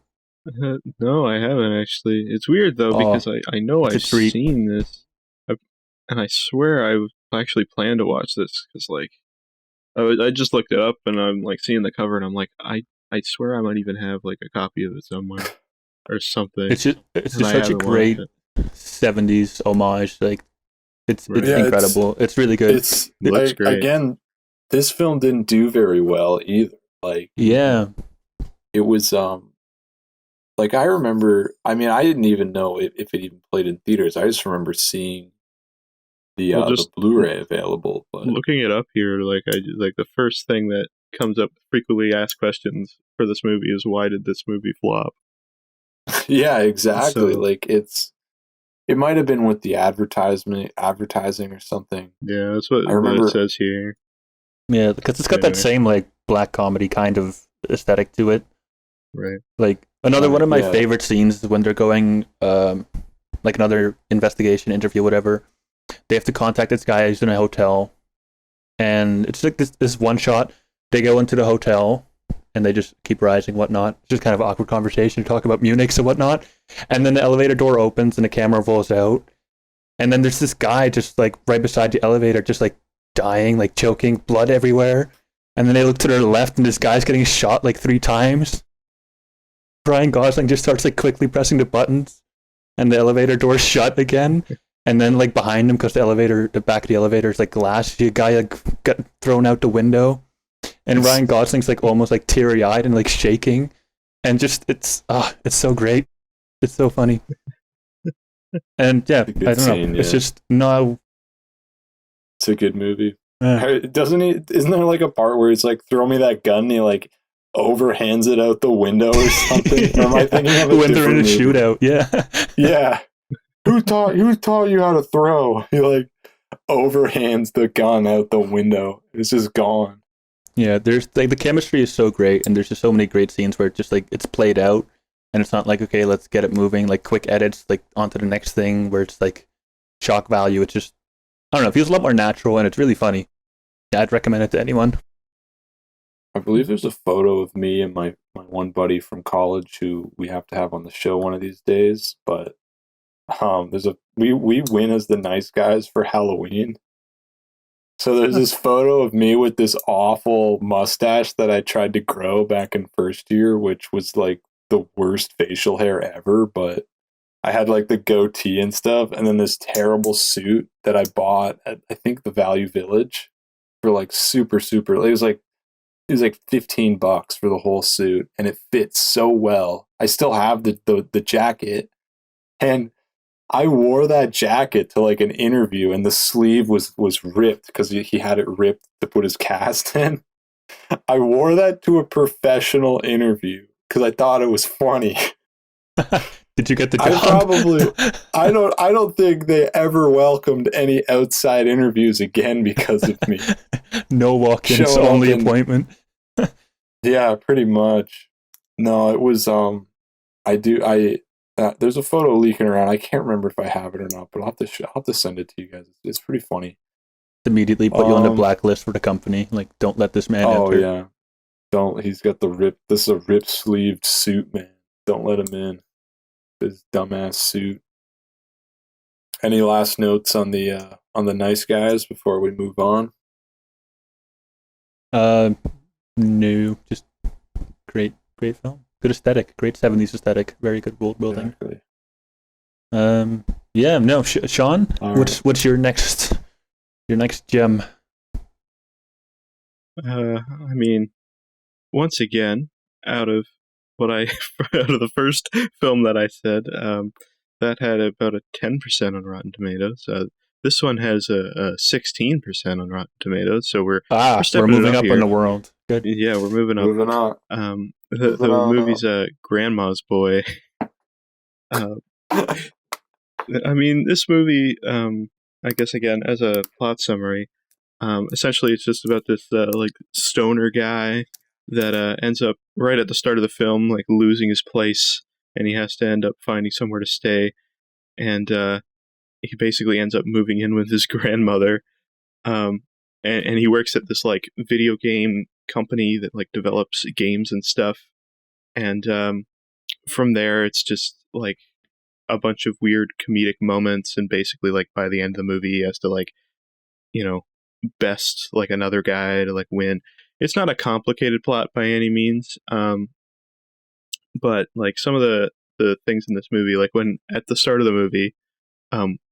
No, I haven't, actually. It's weird, though, because I know I've seen this. And I swear I actually planned to watch this, because, like, I just looked it up, and I'm, like, seeing the cover, and I'm like, I swear I might even have, like, a copy of it somewhere, or something. It's just such a great 70s homage. Like, it's incredible. It's really good. It's like, great. Again, this film didn't do very well either. Like, yeah, it was like, I remember. I mean, I didn't even know if it even played in theaters. I just remember seeing the Blu-ray available. But looking it up here, like the first thing that comes up with frequently asked questions for this movie is, why did this movie flop? Yeah, exactly. So, like, it might have been with the advertising or something. Yeah, that's what it says here. Yeah, because it's got that Anyway. same like black comedy kind of aesthetic to it. Right. Like another one of my yeah. favorite scenes is when they're going like another investigation interview, whatever. They have to contact this guy who's in a hotel, and it's like this one shot. They go into the hotel and they just keep rising, whatnot. It's just kind of an awkward conversation to talk about Munich and whatnot. And then the elevator door opens and the camera rolls out, and then there's this guy just like right beside the elevator, just like dying, like choking, blood everywhere. And then they look to their left, and this guy's getting shot like 3 times. Ryan Gosling just starts like quickly pressing the buttons, and the elevator door's shut again. And then like behind him, because the back of the elevator is like glass, the guy like got thrown out the window, and Ryan Gosling's like almost like teary eyed and like shaking, and just it's so great, it's so funny, and yeah, I don't scene, know, it's yeah. just no. It's a good movie. Doesn't he? Isn't there like a part where he's like, "Throw me that gun," and he like overhands it out the window or something? Or am I thinking of a when they're in a different movie? shootout? Yeah. Yeah. Who taught you how to throw? He like overhands the gun out the window. It's just gone. Yeah, there's like the chemistry is so great, and there's just so many great scenes where it's just like it's played out, and it's not like, okay, let's get it moving, like quick edits, like onto the next thing where it's like shock value. It's just, I don't know, it feels a lot more natural, and it's really funny. Yeah, I'd recommend it to anyone. I believe there's a photo of me and my one buddy from college who we have to have on the show one of these days. But we win as the nice guys for Halloween. So there's this photo of me with this awful mustache that I tried to grow back in first year, which was like the worst facial hair ever, but I had like the goatee and stuff, and then this terrible suit that I bought at, I think, the Value Village for like super, it was like $15 for the whole suit, and it fits so well. I still have the jacket, and I wore that jacket to like an interview, and the sleeve was ripped because he had it ripped to put his cast in. I wore that to a professional interview because I thought it was funny. Did you get the job? I don't think they ever welcomed any outside interviews again because of me. No walk-ins, only appointment. Yeah, pretty much. No, it was there's a photo leaking around. I can't remember if I have it or not, but I'll have to send it to you guys. It's pretty funny. Immediately put you on the blacklist for the company. Like, don't let this man enter. Oh yeah, don't. He's got this is a ripped sleeved suit, man. Don't let him in. His dumbass suit. Any last notes on the nice guys before we move on? No, just great film. Good aesthetic, great 70s aesthetic, very good world building. Exactly. Sean, what's your next gem? I mean, once again, out of the first film that I said, that had about a 10% on Rotten Tomatoes. This one has a 16% on Rotten Tomatoes, so we're moving up in the world. Good. Yeah, we're moving up. Moving up. The movie's Grandma's Boy. I mean, this movie, I guess again, as a plot summary, essentially it's just about this like stoner guy that ends up right at the start of the film like losing his place, and he has to end up finding somewhere to stay, and he basically ends up moving in with his grandmother, and he works at this like video game company that like develops games and stuff, and from there it's just like a bunch of weird comedic moments, and basically like by the end of the movie he has to like, you know, best like another guy to like win. It's not a complicated plot by any means, but like some of the things in this movie, like when at the start of the movie,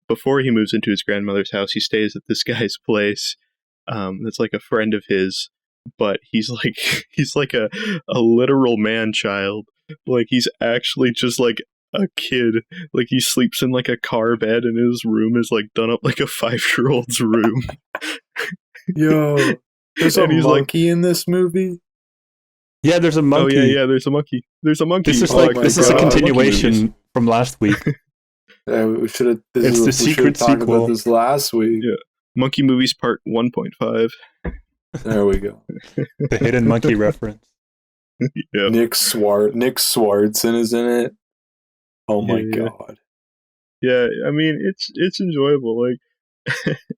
before he moves into his grandmother's house, he stays at this guy's place that's like a friend of his, but he's like a literal man-child. Like he's actually just like a kid. Like he sleeps in like a car bed, and his room is like done up like a 5-year-old's room. Yo, there's a monkey in this movie. Yeah, there's a monkey. Oh yeah, there's a monkey. There's a monkey. This is a continuation from last week. We should have. It's the secret sequel. about this last week. Yeah, Monkey Movies Part 1.5. There we go. The hidden monkey reference. Yeah. Nick Swartzen is in it. Oh my god. Yeah, I mean it's enjoyable. Like,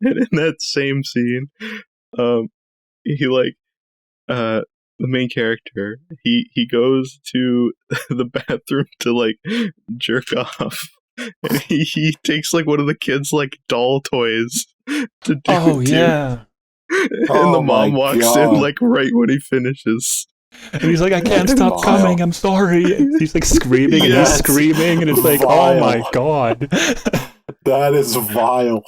and in that same scene, he like the main character, he goes to the bathroom to like jerk off, and he takes like one of the kids' like doll toys to do Oh it too. yeah. And Oh the mom my walks God. in like right when he finishes. And he's like, I can't That's stop vile. coming, I'm sorry. And he's like screaming and Yes. he's screaming and it's like, Vile. oh my god. That is vile.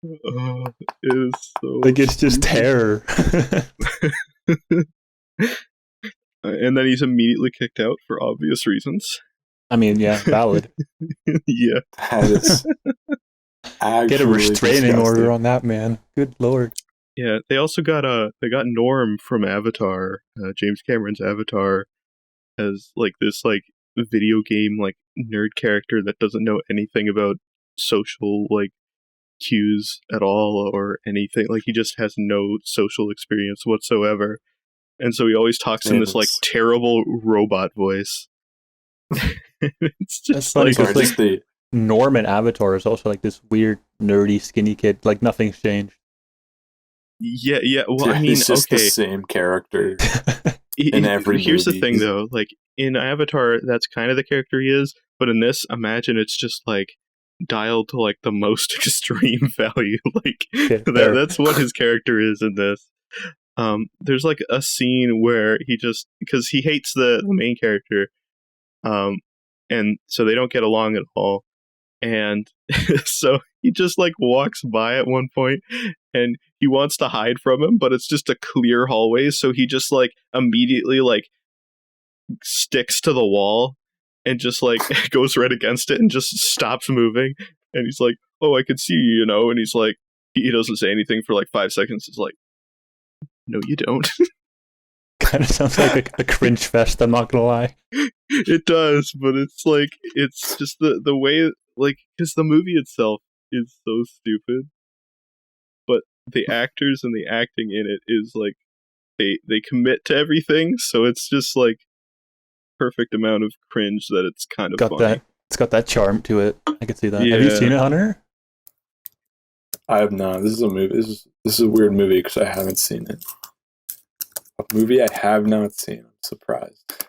It is so Like it's just terror. and then he's immediately kicked out for obvious reasons. I mean, yeah, valid. Yeah. That is actually Get a restraining disgusting. order on that man. Good lord. Yeah, they also got Norm from Avatar, James Cameron's Avatar, as like this like video game like nerd character that doesn't know anything about social like cues at all or anything. Like he just has no social experience whatsoever, and so he always talks in this like It's- terrible robot voice. It's just That's funny like, Sorry, because just the Norman Avatar is also like this weird, nerdy, skinny kid. Like nothing's changed. yeah. Well, I mean, he's just the okay. same character. In every Here's movie. the thing, though. Like in Avatar, that's kind of the character he is. But in this, imagine it's just like dialed to like the most extreme value. Like Okay, fair. that's what his character is in this. There's like a scene where he just because he hates the main character, and so they don't get along at all. And so he just like walks by at one point and he wants to hide from him, but it's just a clear hallway. So he just like immediately like sticks to the wall and just like goes right against it and just stops moving. And he's like, oh, I can see you, you know? And he's like, he doesn't say anything for like 5 seconds. It's like, no, you don't. Kind of sounds like a cringe fest, I'm not gonna lie. It does, but it's like, it's just the way, like, because the movie itself is so stupid. But the actors and the acting in it is like they commit to everything, so it's just like perfect amount of cringe that it's kind of Got funny. that. It's got that charm to it. I can see that. Have you Yeah. seen it, Hunter? I have not. This is a movie. This is a weird movie because I haven't seen it. A movie I have not seen. I'm surprised.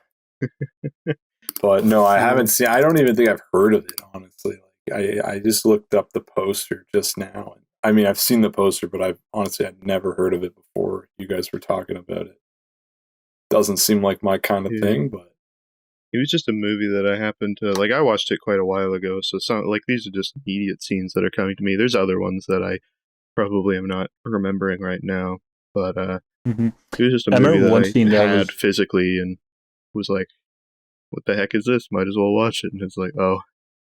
But no, I haven't seen. I don't even think I've heard of it. Honestly, like I just looked up the poster just now. I mean, I've seen the poster, but I've never heard of it before. You guys were talking about it. Doesn't seem like my kind of Yeah. thing, but It was just a movie that I happened to like. I watched it quite a while ago, so some like these are just immediate scenes that are coming to me. There's other ones that I probably am not remembering right now, but Mm-hmm. it was just a I movie remember that one I scene that had was- physically and was like, "What the heck is this? Might as well watch it." And it's like, "Oh,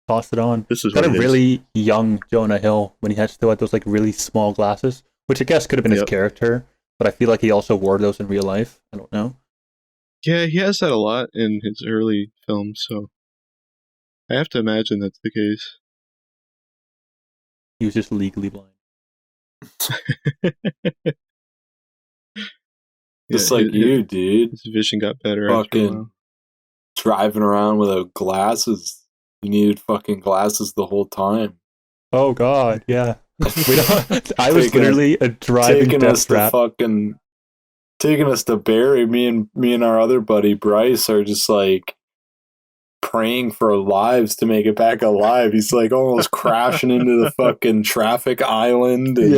Toss it on. this is Got what a it is." really young Jonah Hill when he had still had those like really small glasses, which I guess could have been his Yep. character, but I feel like he also wore those in real life. I don't know. Yeah, he has that a lot in his early films, so I have to imagine that's the case. He was just legally blind. just Yeah, like his- you, dude, His vision got better after a fucking while. driving around without glasses. You needed fucking glasses the whole time. Oh God, yeah. We don't, I was Taking literally a driving Taking death us trap. taking us to Barry. Me and our other buddy Bryce are just like praying for our lives to make it back alive. He's like almost crashing into the fucking traffic island. And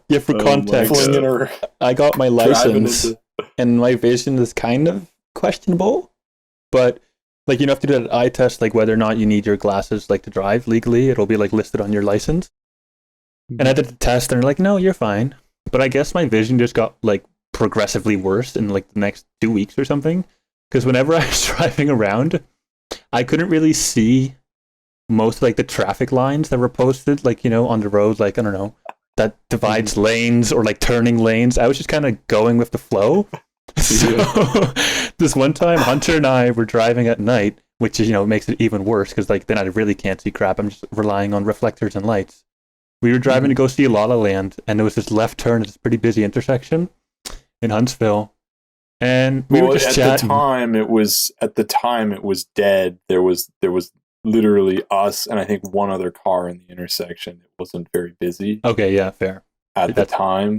Yeah. For Oh my context, God. flinging her, I got my driving license, into. and my vision is kind of questionable, but like you have to do that eye test, like whether or not you need your glasses like to drive legally. It'll be like listed on your license. And I did the test, and they're like, "No, you're fine." But I guess my vision just got like progressively worse in like the next 2 weeks or something. Because whenever I was driving around, I couldn't really see most of, like the traffic lines that were posted, like on the road, like I don't know, that divides lanes or like turning lanes. I was just kind of going with the flow. So this one time, Hunter and I were driving at night, which is makes it even worse because like then I really can't see crap. I'm just relying on reflectors and lights. We were driving to go see La La Land, and there was this left turn at this pretty busy intersection. in Huntsville, and we were just chatting. At the time it was dead. There was literally us and I think one other car in the intersection. It wasn't very busy. Okay, yeah, fair. At the time,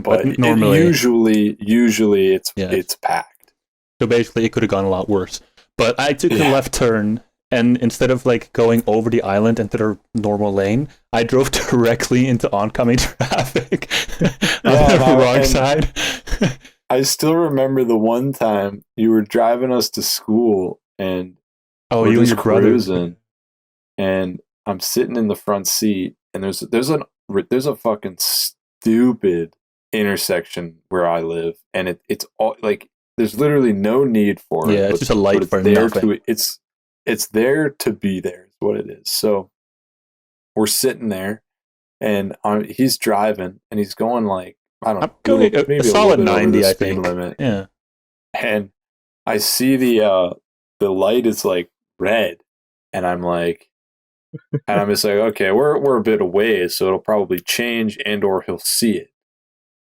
but normally, usually it's packed. So basically, it could have gone a lot worse. But I took a left turn, and instead of like going over the island into the normal lane, I drove directly into oncoming traffic on the wrong side. I still remember the one time you were driving us to school, and you and your cruising, and I'm sitting in the front seat, and there's a fucking stupid intersection where I live, and it's all like there's literally no need for it. Yeah, it's just a light for nothing. It's there to be there is what it is. So we're sitting there, and he's driving, and he's going like I don't know, maybe a solid 90, I speed think. Limit. Yeah, and I see the light is like red, and I'm like. And I'm just like, okay, we're a bit away, so it'll probably change and or he'll see it.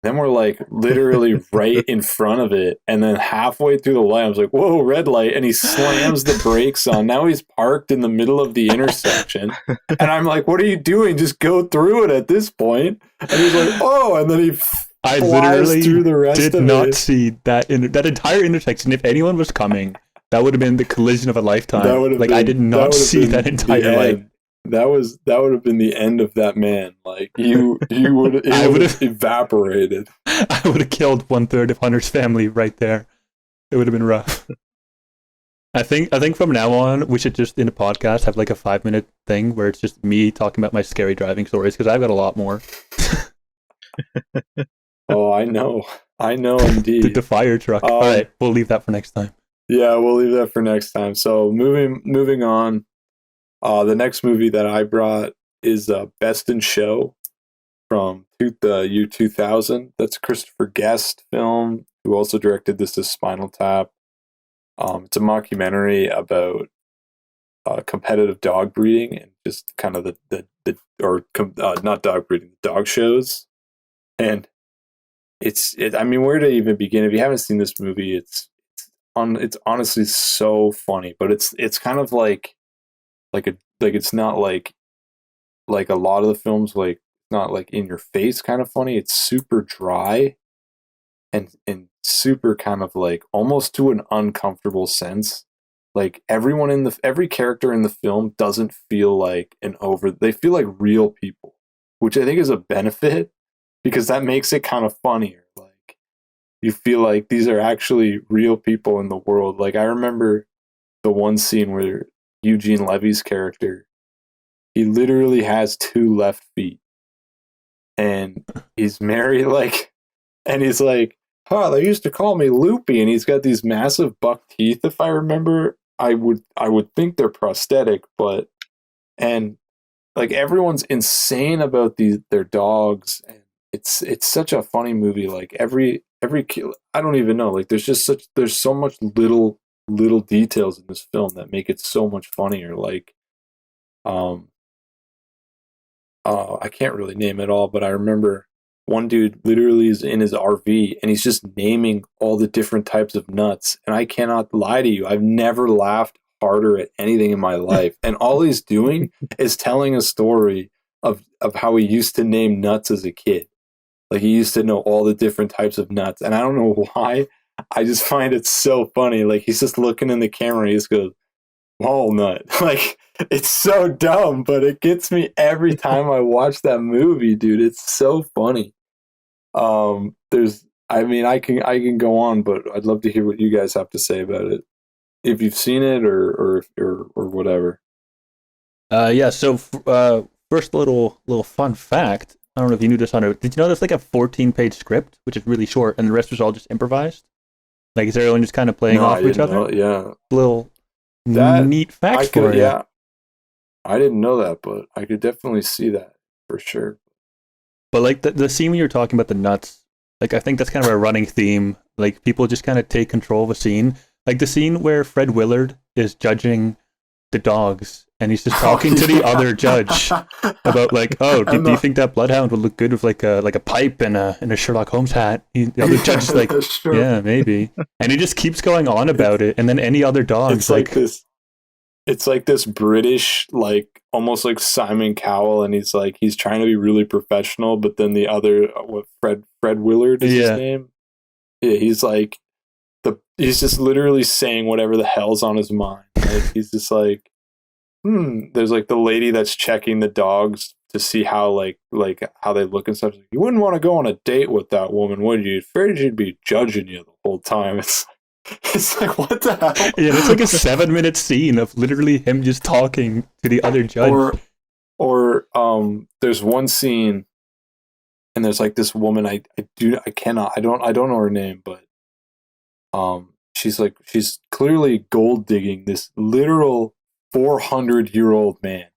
Then we're like literally right in front of it, and then halfway through the light, I was like, whoa, red light, and he slams the brakes on. Now he's parked in the middle of the intersection, and I'm like, what are you doing? Just go through it at this point. And he's like, oh, and then he I flies literally through the rest did of not it. see that entire intersection. If anyone was coming, that would have been the collision of a lifetime. I did not see that entire light. That would have been the end of that man. Like you would have evaporated. I would have killed 1/3 of Hunter's family right there. It would have been rough. I think from now on we should just in a podcast have like a 5-minute thing where it's just me talking about my scary driving stories because I've got a lot more. Oh, I know indeed. The fire truck. All right, we'll leave that for next time. Yeah, we'll leave that for next time. So moving on. The next movie that I brought is Best in Show from the year 2000. That's a Christopher Guest film, who also directed This Is Spinal Tap. It's a mockumentary about competitive dog breeding and just kind of not dog breeding, dog shows. And I mean, where to even begin? If you haven't seen this movie, it's honestly so funny, but it's kind of like it's not like a lot of the films, like not like in your face kind of funny. It's super dry and super kind of like almost to an uncomfortable sense. Like every character in the film doesn't feel like they feel like real people, which I think is a benefit because that makes it kind of funnier. Like you feel like these are actually real people in the world. Like I remember the one scene where Eugene Levy's character, he literally has 2 left feet, and he's married, and he's like, they used to call me Loopy, and he's got these massive buck teeth. If I remember, I would think they're prosthetic, and like everyone's insane about their dogs, and it's such a funny movie. Like every I don't even know. Like there's so much little details in this film that make it so much funnier. Like I can't really name it all, but I remember one dude literally is in his RV and he's just naming all the different types of nuts, and I cannot lie to you, I've never laughed harder at anything in my life. And all he's doing is telling a story of how he used to name nuts as a kid. Like he used to know all the different types of nuts, and I don't know why, I just find it so funny. Like he's just looking in the camera and he just goes, walnut. Like it's so dumb, but it gets me every time I watch that movie, dude. It's so funny. I can go on, but I'd love to hear what you guys have to say about it, if you've seen it or whatever. So first little fun fact. I don't know if you knew this, Hunter. Did you know there's like a 14-page script, which is really short, and the rest was all just improvised? Like, is everyone just kind of playing off each other? Yeah. Little neat facts for you. Yeah. I didn't know that, but I could definitely see that for sure. But like the scene when you were talking about the nuts, like I think that's kind of a running theme. Like people just kind of take control of a scene. Like the scene where Fred Willard is judging the dogs, and he's just talking to the other judge about like, oh, do you think that bloodhound would look good with like a pipe and a Sherlock Holmes hat? The other judge is like, sure. yeah, maybe, and he just keeps going on about it, and then any other dog, it's like this. It's like this British, like almost like Simon Cowell, and he's trying to be really professional, but then the other, Fred Willard is his name. Yeah, he's like he's just literally saying whatever the hell's on his mind. Like, he's just like, there's like the lady that's checking the dogs to see how like how they look and stuff. You wouldn't want to go on a date with that woman, would you? Afraid she'd be judging you the whole time. It's like, what the hell? Yeah, it's like a 7-minute scene of literally him just talking to the other judge. Or there's one scene, and there's like this woman. I don't know her name, but she's clearly gold digging this literal 400-year-old man.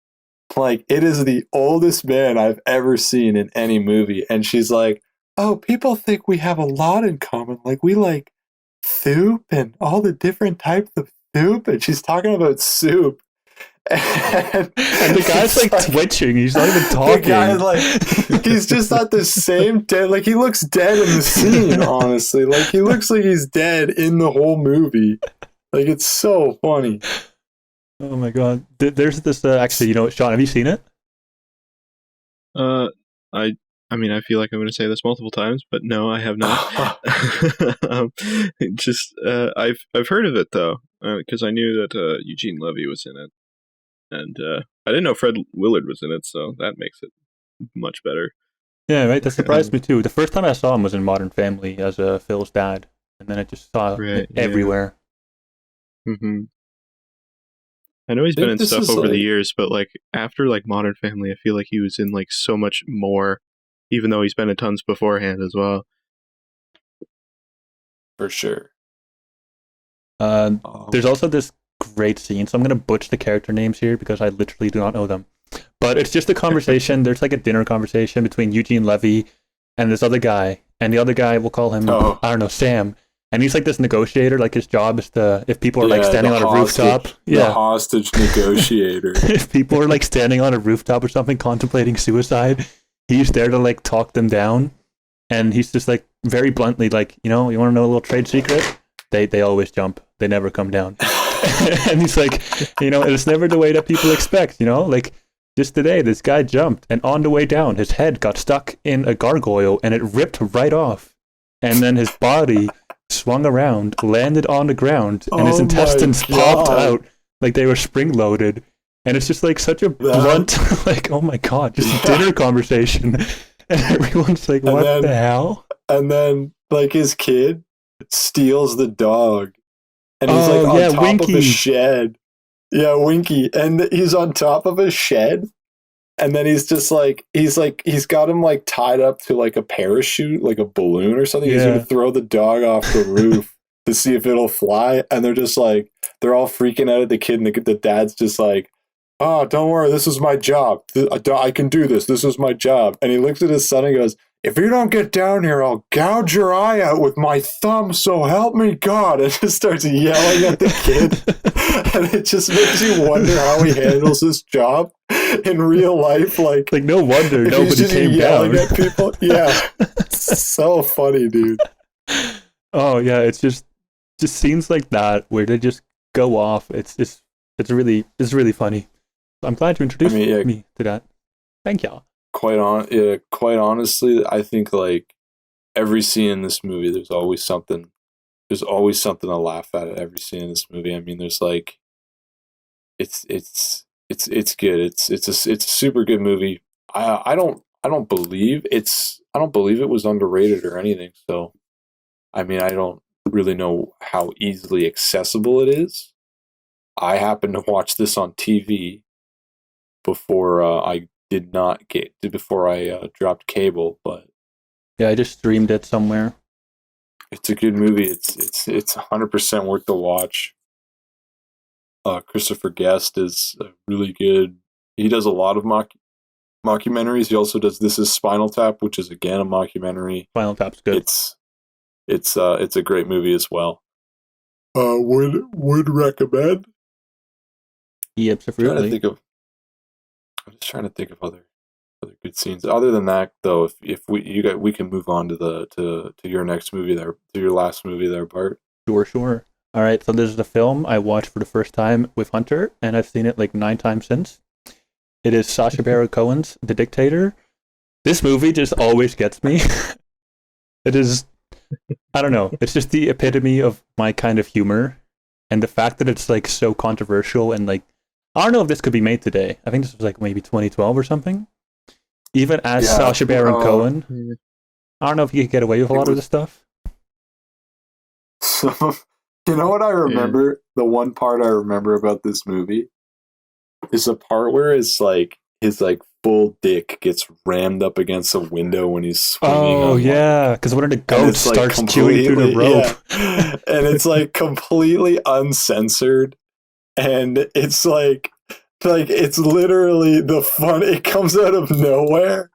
Like, it is the oldest man I've ever seen in any movie, and she's like, oh, people think we have a lot in common. Like, we like soup and all the different types of soup, and she's talking about soup. And the guy's like twitching. He's not even talking. The guy, like, he's just not the same dead. Like, he looks dead in the scene, honestly. Like, he looks like he's dead in the whole movie. Like, it's so funny. Oh my god. There's this actually, you know what, Sean, have you seen it? I mean, I feel like I'm going to say this multiple times, but no, I have not. I've heard of it though, because I knew that Eugene Levy was in it, and I didn't know Fred Willard was in it, so that makes it much better. Yeah, right. That surprised me too. The first time I saw him was in Modern Family as Phil's dad, and then I just saw it everywhere. Mm-hmm. I know he's been in stuff over the years, but like after like Modern Family, I feel like he was in like so much more, even though he's been in tons beforehand as well. For sure. There's also this great scene, so I'm going to butcher the character names here because I literally do not know them. But it's just a conversation. There's like a dinner conversation between Eugene Levy and this other guy. And the other guy, we'll call him, I don't know, Sam. And he's like this negotiator. Like, his job is to, if people are like standing on a rooftop. The hostage negotiator. If people are like standing on a rooftop or something contemplating suicide, he's there to like talk them down. And he's just like very bluntly like, you know, you want to know a little trade secret? They always jump. They never come down. And he's like, you know, it's never the way that people expect, you know? Like, just today, this guy jumped, and on the way down, his head got stuck in a gargoyle, and it ripped right off. And then his body swung around, landed on the ground, and his intestines popped out like they were spring-loaded. And it's just like such a blunt, like, oh my god, just a dinner conversation. And everyone's like, what the hell? And then, like, his kid steals the dog. And he's like on top Winky. of a shed. Yeah, Winky. And he's on top of a shed. And then he's just like, he's got him like tied up to like a parachute, like a balloon or something. Yeah. He's going to throw the dog off the roof to see if it'll fly. And they're just like, they're all freaking out at the kid. And the dad's just like, oh, don't worry. This is my job. I can do this. This is my job. And he looks at his son and goes, if you don't get down here, I'll gouge your eye out with my thumb, so help me God. And just starts yelling at the kid. And it just makes you wonder how he handles his job in real life. Like no wonder nobody came yelling down. At people. Yeah. It's so funny, dude. Oh, yeah. It's just scenes like that where they just go off. It's really funny. I'm glad you introduced me to that. Thank y'all. Quite honestly, I think like every scene in this movie, there's always something to laugh at every scene in this movie. I mean, there's like, it's good. It's a super good movie. I don't believe it was underrated or anything. So, I mean, I don't really know how easily accessible it is. I happened to watch this on TV before I dropped cable, but yeah, I just streamed it somewhere. It's a good movie. It's 100% worth the watch. Christopher Guest is really good. He does a lot of mockumentaries. He also does This Is Spinal Tap, which is again a mockumentary. Spinal Tap's good. It's a great movie as well. Would recommend. Yeah, absolutely. I'm just trying to think of other good scenes. Other than that, though, if we can move on to your next movie there, to your last movie there, Bart. Sure. All right, so this is a film I watched for the first time with Hunter, and I've seen it like 9 times since. It is Sacha Baron Cohen's The Dictator. This movie just always gets me. It is, I don't know, it's just the epitome of my kind of humor, and the fact that it's like so controversial and like, I don't know if this could be made today. I think this was like maybe 2012 or something. Even as Sacha Baron Cohen, I don't know if you could get away with a lot of this stuff. So, you know what I remember? The one part I remember about this movie is the part where his full dick gets rammed up against a window when he's swinging. Oh yeah, because one of the goats starts chewing through the rope, and it's like completely uncensored, and it's like it's literally the fun. It comes out of nowhere.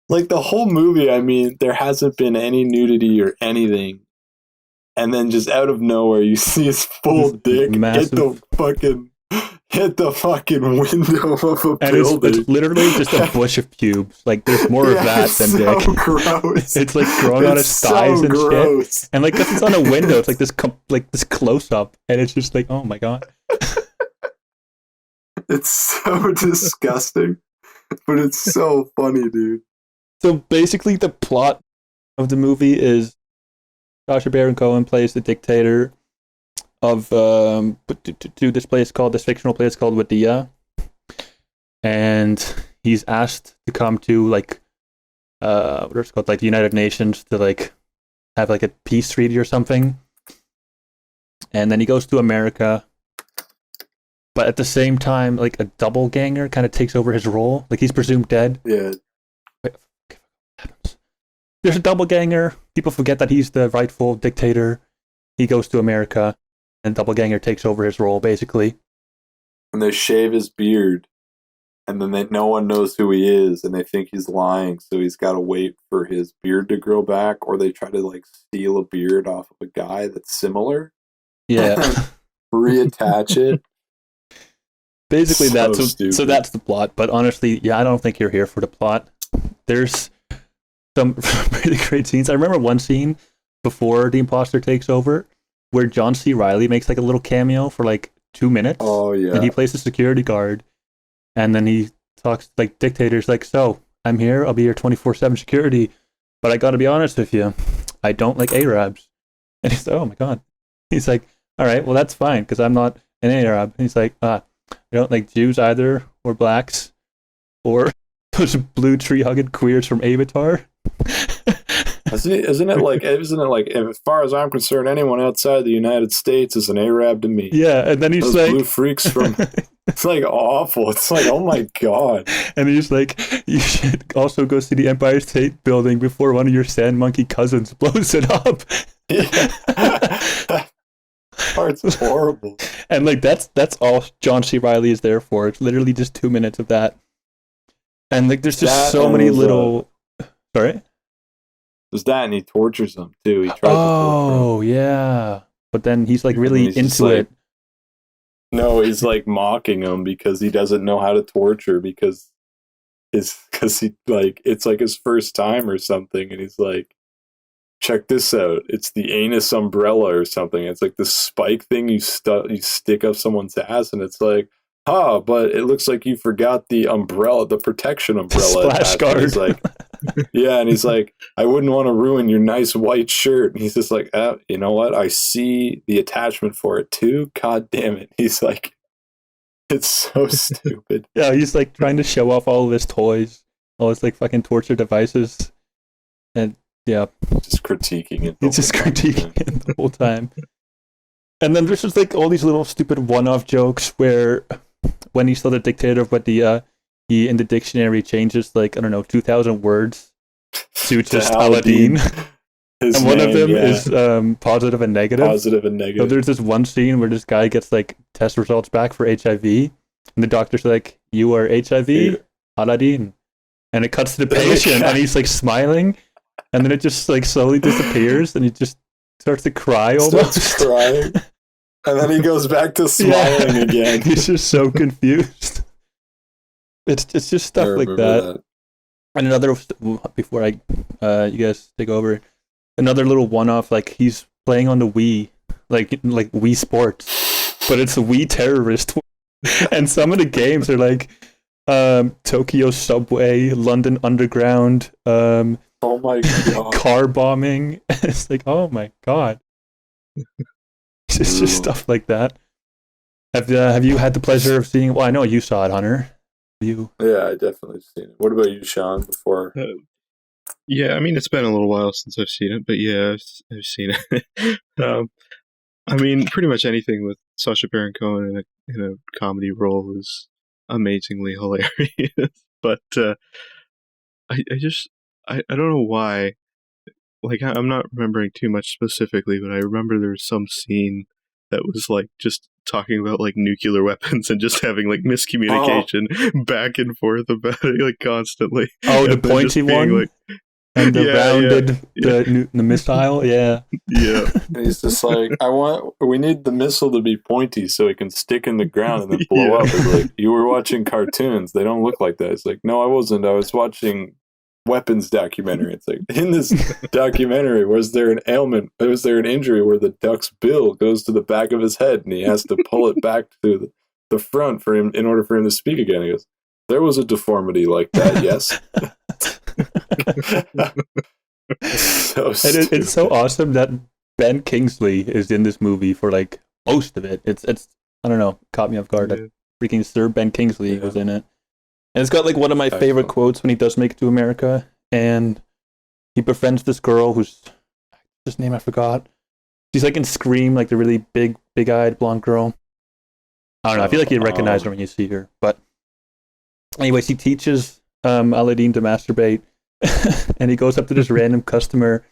Like the whole movie, I mean, there hasn't been any nudity or anything. And then just out of nowhere, you see his full dick hit the fucking window of a building. It's literally just a bush of pubes. Like there's more of that than dick. Gross. It's like growing on his thighs and gross. Shit. And like because it's on a window, it's like this close up, and it's just like, oh my god. It's so disgusting, but it's so funny, dude. So basically, the plot of the movie is Sacha Baron Cohen plays the dictator of this fictional place called Wadia, and he's asked to come to like what's it called, like the United Nations, to like have like a peace treaty or something, and then he goes to America, but at the same time, like a doppelganger kind of takes over his role. Like he's presumed dead. Yeah. Wait, what happens? There's a doppelganger. People forget that he's the rightful dictator. He goes to America, and doppelganger takes over his role, basically. And they shave his beard, and then no one knows who he is, and they think he's lying, so he's got to wait for his beard to grow back, or they try to like steal a beard off of a guy that's similar. Yeah. Reattach it. Basically, so that's the plot. But honestly, yeah, I don't think you're here for the plot. There's some really great scenes. I remember one scene before the imposter takes over where John C. Reilly makes like a little cameo for like 2 minutes. Oh yeah. And he plays the security guard, and then he talks like dictators, like, so I'm here. I'll be your 24/7 security, but I got to be honest with you, I don't like Arabs. And he's like, oh my god. He's like, all right, well that's fine because I'm not an Arab. And he's like, I don't like Jews either, or blacks, or those blue tree-hugging queers from Avatar. Isn't it like, as far as I'm concerned, anyone outside the United States is an Arab to me. Yeah, and then he's those like, blue freaks from. It's like awful. It's like, oh my god. And he's like, you should also go see the Empire State Building before one of your sand monkey cousins blows it up. Yeah. Part's horrible. And like that's all John C. Reilly is there for. It's literally just 2 minutes of that. And like there's just so many little sorry? There's that, and he tortures them too. He tries to yeah. But then he's like really into it. No, he's like mocking him because he doesn't know how to torture because he like it's like his first time or something, and he's like, check this out. It's the anus umbrella or something. It's like this spike thing you stick up someone's ass, and it's like, but it looks like you forgot the umbrella, the protection umbrella. The splash guard. He's like, yeah, and he's like, I wouldn't want to ruin your nice white shirt. And he's just like, you know what? I see the attachment for it too. God damn it. He's like, it's so stupid. Yeah, he's like trying to show off all of his toys, all his like fucking torture devices, and yeah, just critiquing it. He's just critiquing it the whole time. And then there's just like all these little stupid one-off jokes where when he's still the dictator of Wadia, he in the dictionary changes like, I don't know, 2,000 words to just Aladdin. And one of them is positive and negative. Positive and negative. So there's this one scene where this guy gets like test results back for HIV, and the doctor's like, you are HIV, Aladdin. And it cuts to the patient, and he's like smiling, and then it just like slowly disappears, and he just starts to cry almost. Starts crying. And then he goes back to smiling again. He's just so confused. It's just stuff like that. And another, before you guys take over, another little one-off, like he's playing on the Wii, like Wii Sports, but it's a Wii Terrorist. And some of the games are like Tokyo Subway, London Underground, oh my god, car bombing. It's like, oh my god. It's just stuff like that. Have you had the pleasure of seeing? Well, I know you saw it, Hunter. You? Yeah, I definitely seen it. What about you, Sean? Before? Yeah, I mean, it's been a little while since I've seen it, but yeah, I've seen it. I mean, pretty much anything with Sacha Baron Cohen in a comedy role is amazingly hilarious. But I don't know why. Like, I'm not remembering too much specifically, but I remember there was some scene that was like just talking about like nuclear weapons and just having like miscommunication back and forth about it like constantly. Oh, the pointy one, like, and the rounded the missile. Yeah. And he's just like, we need the missile to be pointy so it can stick in the ground and then blow up. It's like, you were watching cartoons. They don't look like that. It's like, no, I wasn't. I was watching weapons documentary. It's like, in this documentary, was there an ailment? Was there an injury where the duck's bill goes to the back of his head and he has to pull it back to the front for him in order for him to speak again? He goes, there was a deformity like that, yes. It's so awesome that Ben Kingsley is in this movie for like most of it. It's I don't know, caught me off guard that freaking Sir Ben Kingsley was in it. And it's got like one of my favorite quotes when he does make it to America, and he befriends this girl whose name I forgot. She's like in Scream, like the really big-eyed blonde girl. I don't know. I feel like you'd recognize her when you see her. But anyways, he teaches Aladdin to masturbate, and he goes up to this random customer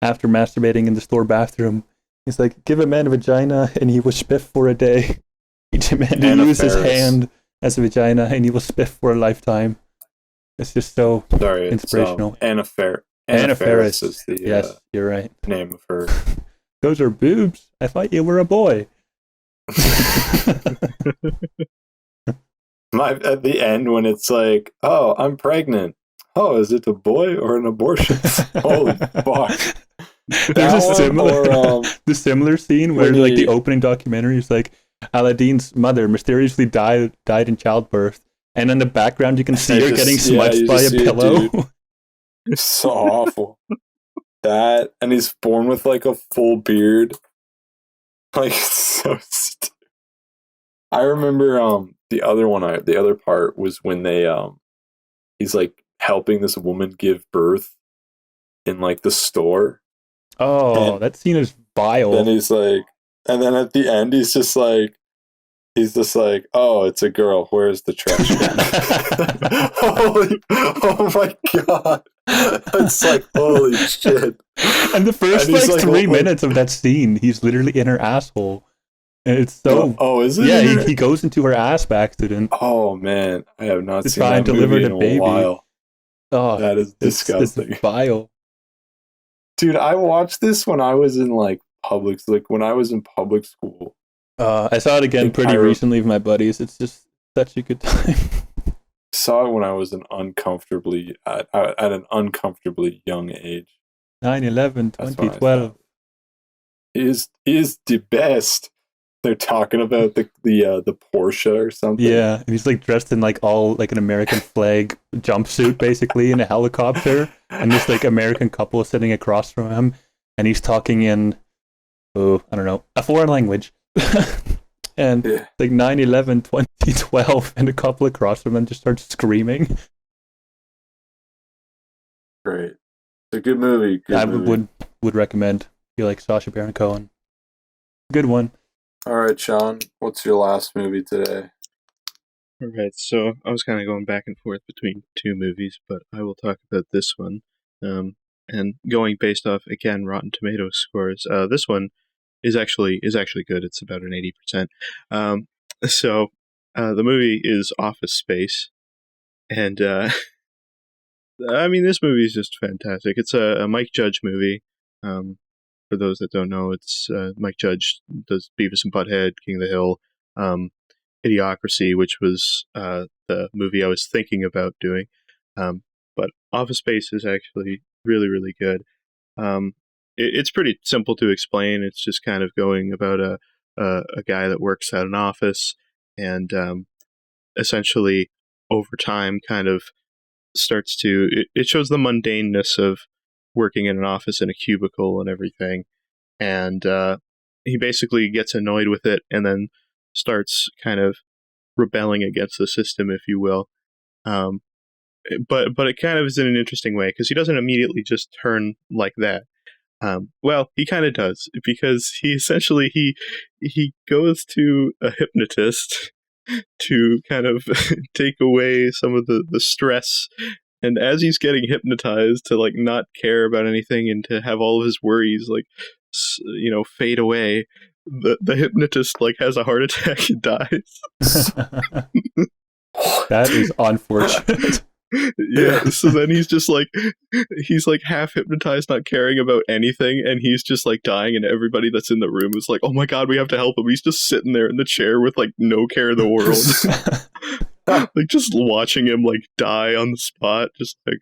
after masturbating in the store bathroom. He's like, "Give a man a vagina, and he will spiff for a day. Teach a man to use his hand as a vagina, and he will spiff for a lifetime." It's just so inspirational. Anna Faris is the yes, you're right. Name of her. Those are boobs. I thought you were a boy. At the end when it's like, oh, I'm pregnant. Oh, is it a boy or an abortion? Holy fuck. There's the similar scene where like the opening documentary is like Aladdin's mother mysteriously died in childbirth, and in the background you can see her getting smudged by a pillow. It's so awful. That, and he's born with like a full beard. Like, it's so stupid. I remember the other part was when they he's like helping this woman give birth in like the store. Oh, that scene is vile. Then he's like, and then at the end he's just like, oh, it's a girl. Where's the trash can? Oh my god. It's like, holy shit. And the first like 3 minutes of that scene, he's literally in her asshole. And it's so... Oh, is it? Yeah, he goes into her ass by accident. Oh, man. I have not seen that movie in a while. Oh, that is disgusting. It's vile. Dude, I watched this when I was in when I was in public school. I saw it again pretty recently with my buddies. It's just such a good time. Saw it when I was at an uncomfortably young age. 9/11, 2012 is the best. They're talking about the Porsche or something. Yeah, and he's like dressed in like all like an American flag jumpsuit, basically, in a helicopter, and this like American couple is sitting across from him, and he's talking in I don't know, a foreign language. And like 9/11, 2012, and a couple across from him just starts screaming. Great. It's a good movie. Would recommend. You like Sacha Baron Cohen. Good one. All right, Sean, what's your last movie today? All right, so I was kind of going back and forth between two movies, but I will talk about this one. And going based off, again, Rotten Tomatoes scores, this one is actually good. It's about an 80%. So the movie is Office Space, and I mean, this movie is just fantastic. It's a Mike Judge movie. for those that don't know, it's Mike Judge does Beavis and Butthead, King of the Hill, Idiocracy, which was the movie I was thinking about doing. But Office Space is actually really, really good. It's pretty simple to explain. It's just kind of going about a guy that works at an office, and essentially over time kind of starts to, it shows the mundaneness of working in an office in a cubicle and everything. And he basically gets annoyed with it and then starts kind of rebelling against the system, if you will. But it kind of is in an interesting way, because he doesn't immediately just turn like that. Well, he kind of does, because he essentially he goes to a hypnotist to kind of take away some of the stress. And as he's getting hypnotized to like not care about anything and to have all of his worries like fade away, the hypnotist like has a heart attack and dies. That is unfortunate. Yeah, so then he's like half hypnotized, not caring about anything, and he's just like dying, and everybody that's in the room is like, oh my god, we have to help him. He's just sitting there in the chair with like no care in the world. Like just watching him like die on the spot, just like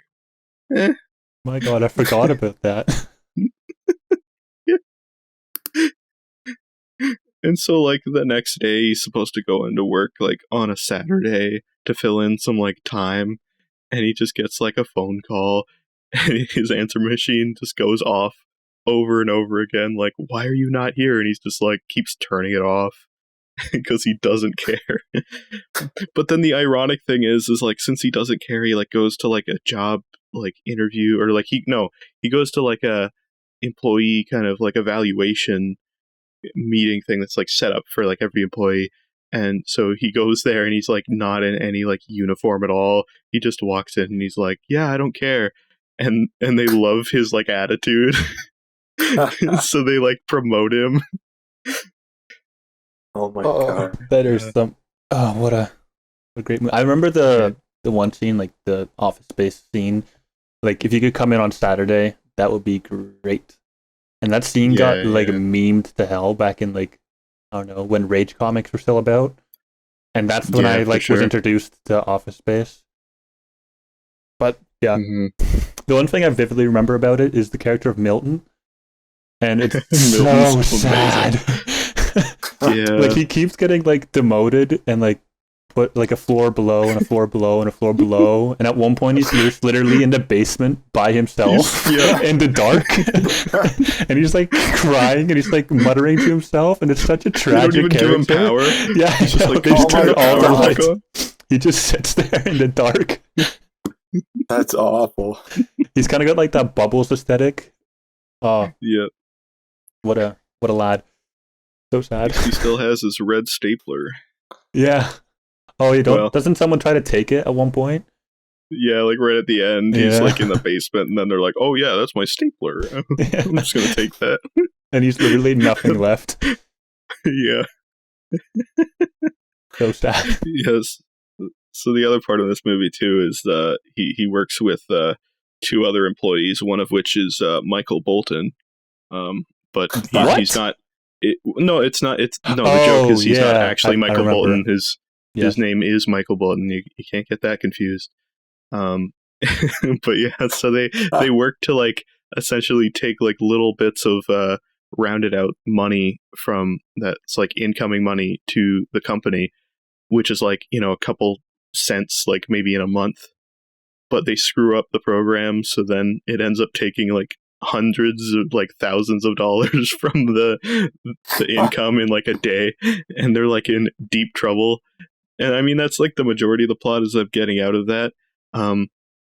My god, I forgot about that. Yeah. And so like the next day he's supposed to go into work like on a Saturday to fill in some like time. And he just gets like a phone call, and his answer machine just goes off over and over again. Like, why are you not here? And he's just like keeps turning it off because he doesn't care. But then the ironic thing is like, since he doesn't care, he like goes to like a job like interview, or like he goes to like a employee kind of like evaluation meeting thing that's like set up for like every employee. And so he goes there and he's like not in any like uniform at all. He just walks in and he's like, yeah, I don't care. And they love his like attitude. So they like promote him. Oh my god. That is some what a great movie. I remember the one scene, like the Office Space scene. Like if you could come in on Saturday, that would be great. And that scene got like memed to hell back in like, I don't know, when Rage comics were still about. And that's when I like was introduced to Office Space. But yeah. The one thing I vividly remember about it is the character of Milton. And it's so sad. Yeah. Like he keeps getting like demoted and like put like a floor below and a floor below and a floor below. And at one point he's literally in the basement by himself in the dark. And he's like crying and he's like muttering to himself, and it's such a tragic character. Give him power. Yeah, he's just like, they just turn all the lights. He just sits there in the dark. That's awful. He's kind of got like that Bubbles aesthetic. Oh yeah. What a lad. So sad. He still has his red stapler. Yeah. Oh, you don't? Well, doesn't someone try to take it at one point? Yeah, like right at the end, he's like in the basement, and then they're like, "Oh yeah, that's my stapler. I'm just gonna take that." And he's literally nothing left. Yeah. So sad. Yes. So the other part of this movie too is he works with two other employees, one of which is Michael Bolton. But he's not. It's not. The joke is he's not actually Michael Bolton. His name is Michael Bolton. You can't get that confused. But yeah, so they work to like essentially take like little bits of rounded out money from that's like incoming money to the company, which is like, a couple cents, like maybe in a month. But they screw up the program, so then it ends up taking like hundreds of like thousands of dollars from the income in like a day, and they're like in deep trouble. And I mean, that's like the majority of the plot is of getting out of that.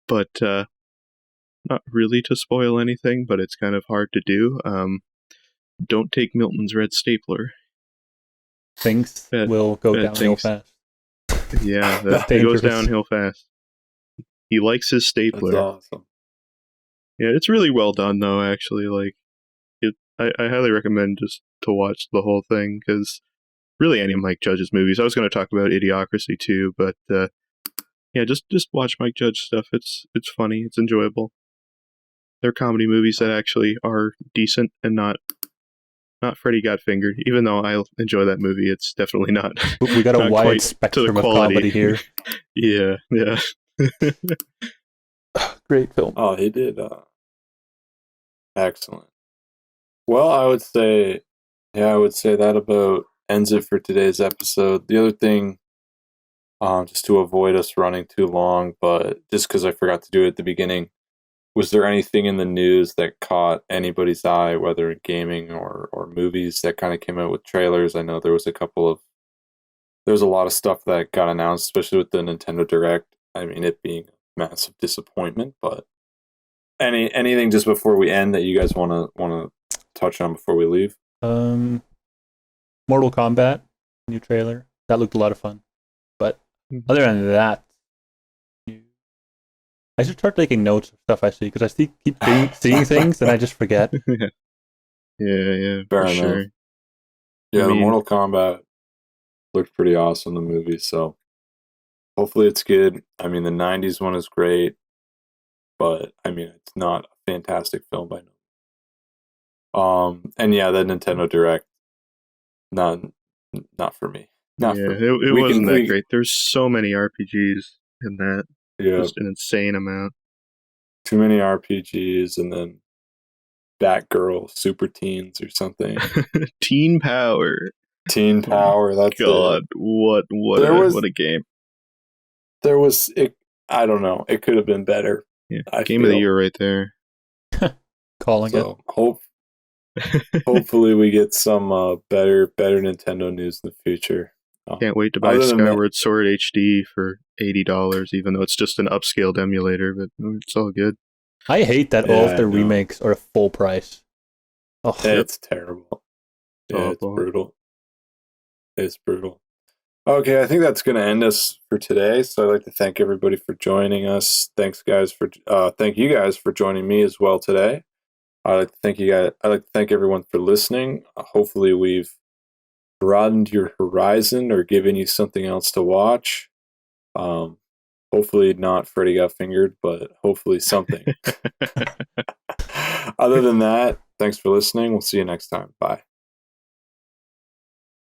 But not really to spoil anything, but it's kind of hard to do. Don't take Milton's red stapler. Things will go downhill fast. Yeah, that goes downhill fast. He likes his stapler. That's awesome. Yeah, it's really well done, though, actually. Like, I highly recommend just to watch the whole thing, because really any of Mike Judge's movies. I was going to talk about Idiocracy, too, but yeah, just watch Mike Judge stuff. It's funny. It's enjoyable. They're comedy movies that actually are decent and not Freddy Got Fingered. Even though I enjoy that movie, it's definitely not. We got a not wide quite to the spectrum of quality. comedy here. Yeah. Great film. Oh, he did. Excellent. Well, I would say that about ends it for today's episode. The other thing, just to avoid us running too long, but just because I forgot to do it at the beginning, was there anything in the news that caught anybody's eye, whether in gaming or movies that kind of came out with trailers? I know there was a lot of stuff that got announced, especially with the Nintendo Direct. I mean, it being a massive disappointment, but anything just before we end that you guys want to touch on before we leave? Mortal Kombat, new trailer. That looked a lot of fun. But other than that, I should start taking notes of stuff I see, because I keep seeing things and I just forget. Yeah, Fair for enough. sure. Yeah, I the mean- Mortal Kombat looked pretty awesome, the movie, so hopefully it's good. I mean, the 90s one is great, but I mean, it's not a fantastic film by no means. And yeah, the Nintendo Direct, not for me. Not for me. It wasn't that great. There's so many RPGs in that. Yeah, Just an insane amount. too many RPGs, and then Batgirl Super Teens or something. Teen Power. Teen Power. That's God, it. what a game. There was it. I don't know. It could have been better. Yeah, I game of the feel. year right there. Calling it. So hopefully we get some better Nintendo news in the future. Can't wait to buy Other than that- Skyward Sword HD for $80, even though it's just an upscaled emulator, but it's all good. I hate that all Yeah, of their I know. remakes are full price. Oh, It's terrible. Yeah, it's Awful. brutal. It's brutal. Okay, I think that's going to end us for today. So I'd like to thank everybody for joining us. Thank you guys for joining me as well today. I'd like to thank you guys. I'd like to thank everyone for listening. Hopefully we've broadened your horizon or given you something else to watch. Hopefully not Freddy Got Fingered, but hopefully something. Other than that, thanks for listening. We'll see you next time. Bye.